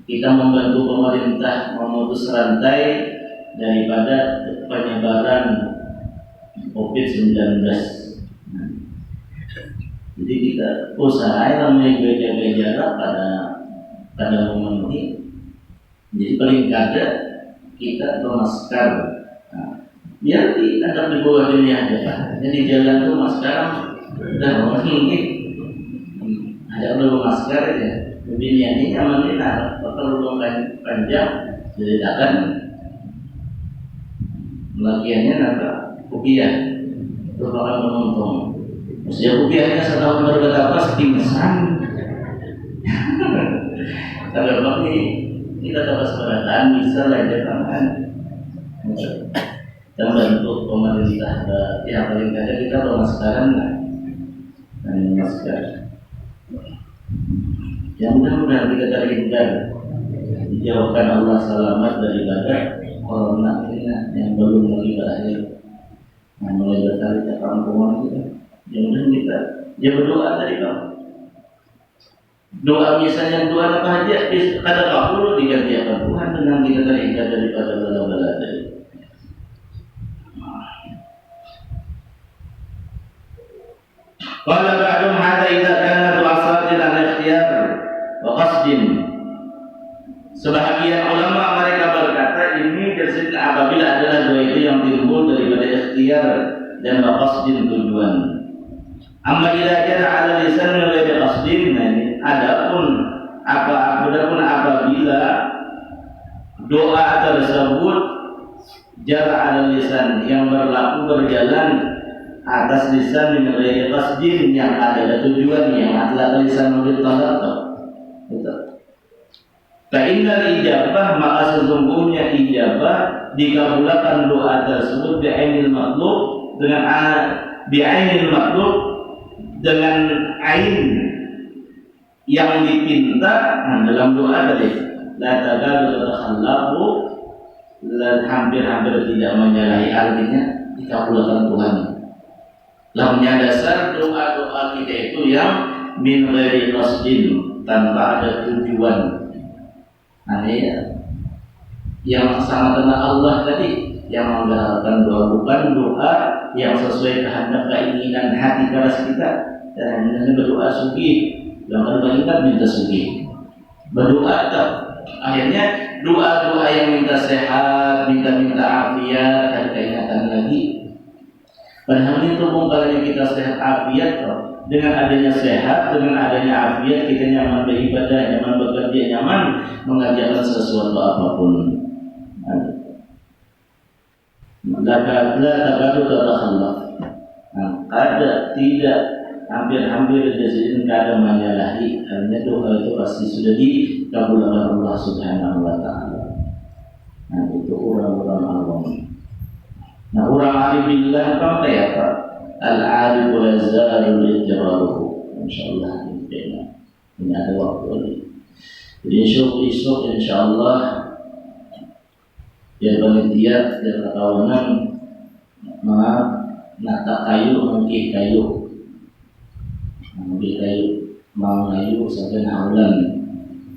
Kita membantu pemerintah memutus rantai daripada penyebaran COVID-19. Jadi kita usahakan menjaga jarak pada memenuhi. Jadi paling kada kita bermasker. Biar ada di bawah dunia aja. Jadi jalan tuh masker udah mungkin ada perlu masker aja. Dunia ini aman benar. Kalau panjang jadi akan lakiannya apa? Rupiah. Itu bakal menuntung. Maksudnya rupiahnya setahun berapa setingsan. Kalau ini kita dapat seberatan bisa lanjut tangan. Dan bantu pemerintah yang paling ada kita bermaskeran dan masker. Yang mudah-mudahan kita terhindar, dijauhkan Allah selamat daripada corona ini yang belum lagi berakhir. Nah, mulai berkali kampungan kita. Yang mudah kita dia berdoa tadi kamu. Doa misalnya doa apa aja kata kabul digantikan Tuhan dengan kita terhindar daripada bala-bala tadi. Qala ba'dum hadza idza kana tu'asadir al-ikhtiyar wa qasdin. Sebahagian ulama mereka berkata ini tersedia apabila adalah dua itu yang timbul daripada ikhtiar dan qasdin tujuan. Amma idza kana 'ala lisan wa ghairi qasdin, adapun apabila doa tersebut jar 'ala lisan yang berjalan atas lisan dengan ghairi qasdin yang ada tujuan yang adalah lisan murid talaq. Betul. Fa'innal ijabah, maka sesungguhnya ijabah dikabulkan doa tersebut bi'ainil matlub dengan ain yang dipinta. Dalam doa tadi la tagadu tatakhallafu, hampir-hampir tidak menyalahi artinya dikabulkan Tuhan. Lamnya dasar doa-doa kita itu yang min ghairi qasdin, tanpa ada tujuan. Yang sama dengan Allah tadi, yang menggerakkan doa bukan doa yang sesuai kehendak keinginan hati keras kita. Dan ini berdoa sugi, yang terbanyak minta sugi. Berdoa tak, akhirnya doa-doa yang minta sehat, minta afiat, dan keingatan lagi. Padahal itu bukannya kita sehat afiat toh. Dengan adanya sehat, dengan adanya afiat, kita nyaman beribadah, nyaman bekerja, nyaman mengerjakan sesuatu apapun. La tagadu tatakhallaf. Ada tidak hampir jadi kada menyalahi, artinya doa itu pasti sudah dikabulkan Allah Subhanahu wa taala. Itu orang-orang awam. Orang alim billah apa kayak apa? Al-alim wa zalul ittiraruhu. Insyaallah ini ada waktu lagi. Jadi esok insyaallah yang panitia dan kawanan nata kayu, mengkih kayu, mengayu sampai nahulan.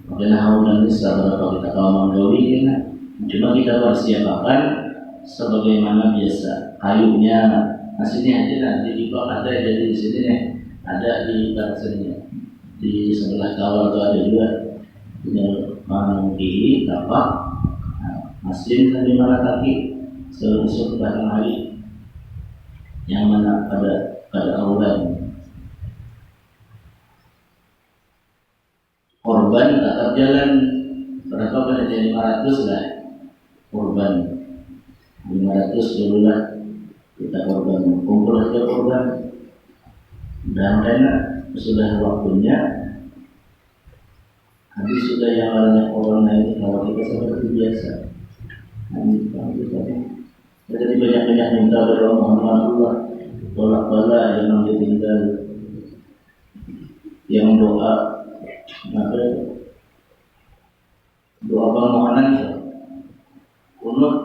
Mungkin nahulan ini seberapa kita kawan menggawi ini. Cuma kita persiapkan sebagaimana biasa. Kayunya aslinya aja nanti di bawah ada, jadi di sini nih ada di sini, di sebelah kawal itu ada juga. Tinggal mengkih tapak, mesin sampai mana kaki seluruh belakang hari yang mana pada awalan. Korban tetap jalan berapa pada 500 lah korban, 500 dulu lah kita korban, kumpul aja korban. Dan karena sudah waktunya habis, sudah yang namanya corona ini kalau kita seperti biasa. Jadi banyak minta berdoa mohon Allah bolak-balik yang ditinggal, yang doa, maka doa permohonan kunut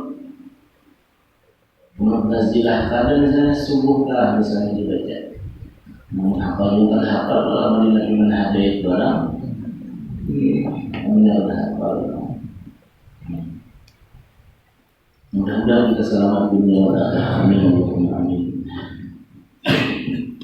nazilah kadang misalnya subuhkah misalnya dibaca, menghafal bukan hafal kalau lagi menghadiri barang, menghafal hafal. Mudah-mudahan kita selamat dunia dan akhirat. Amin.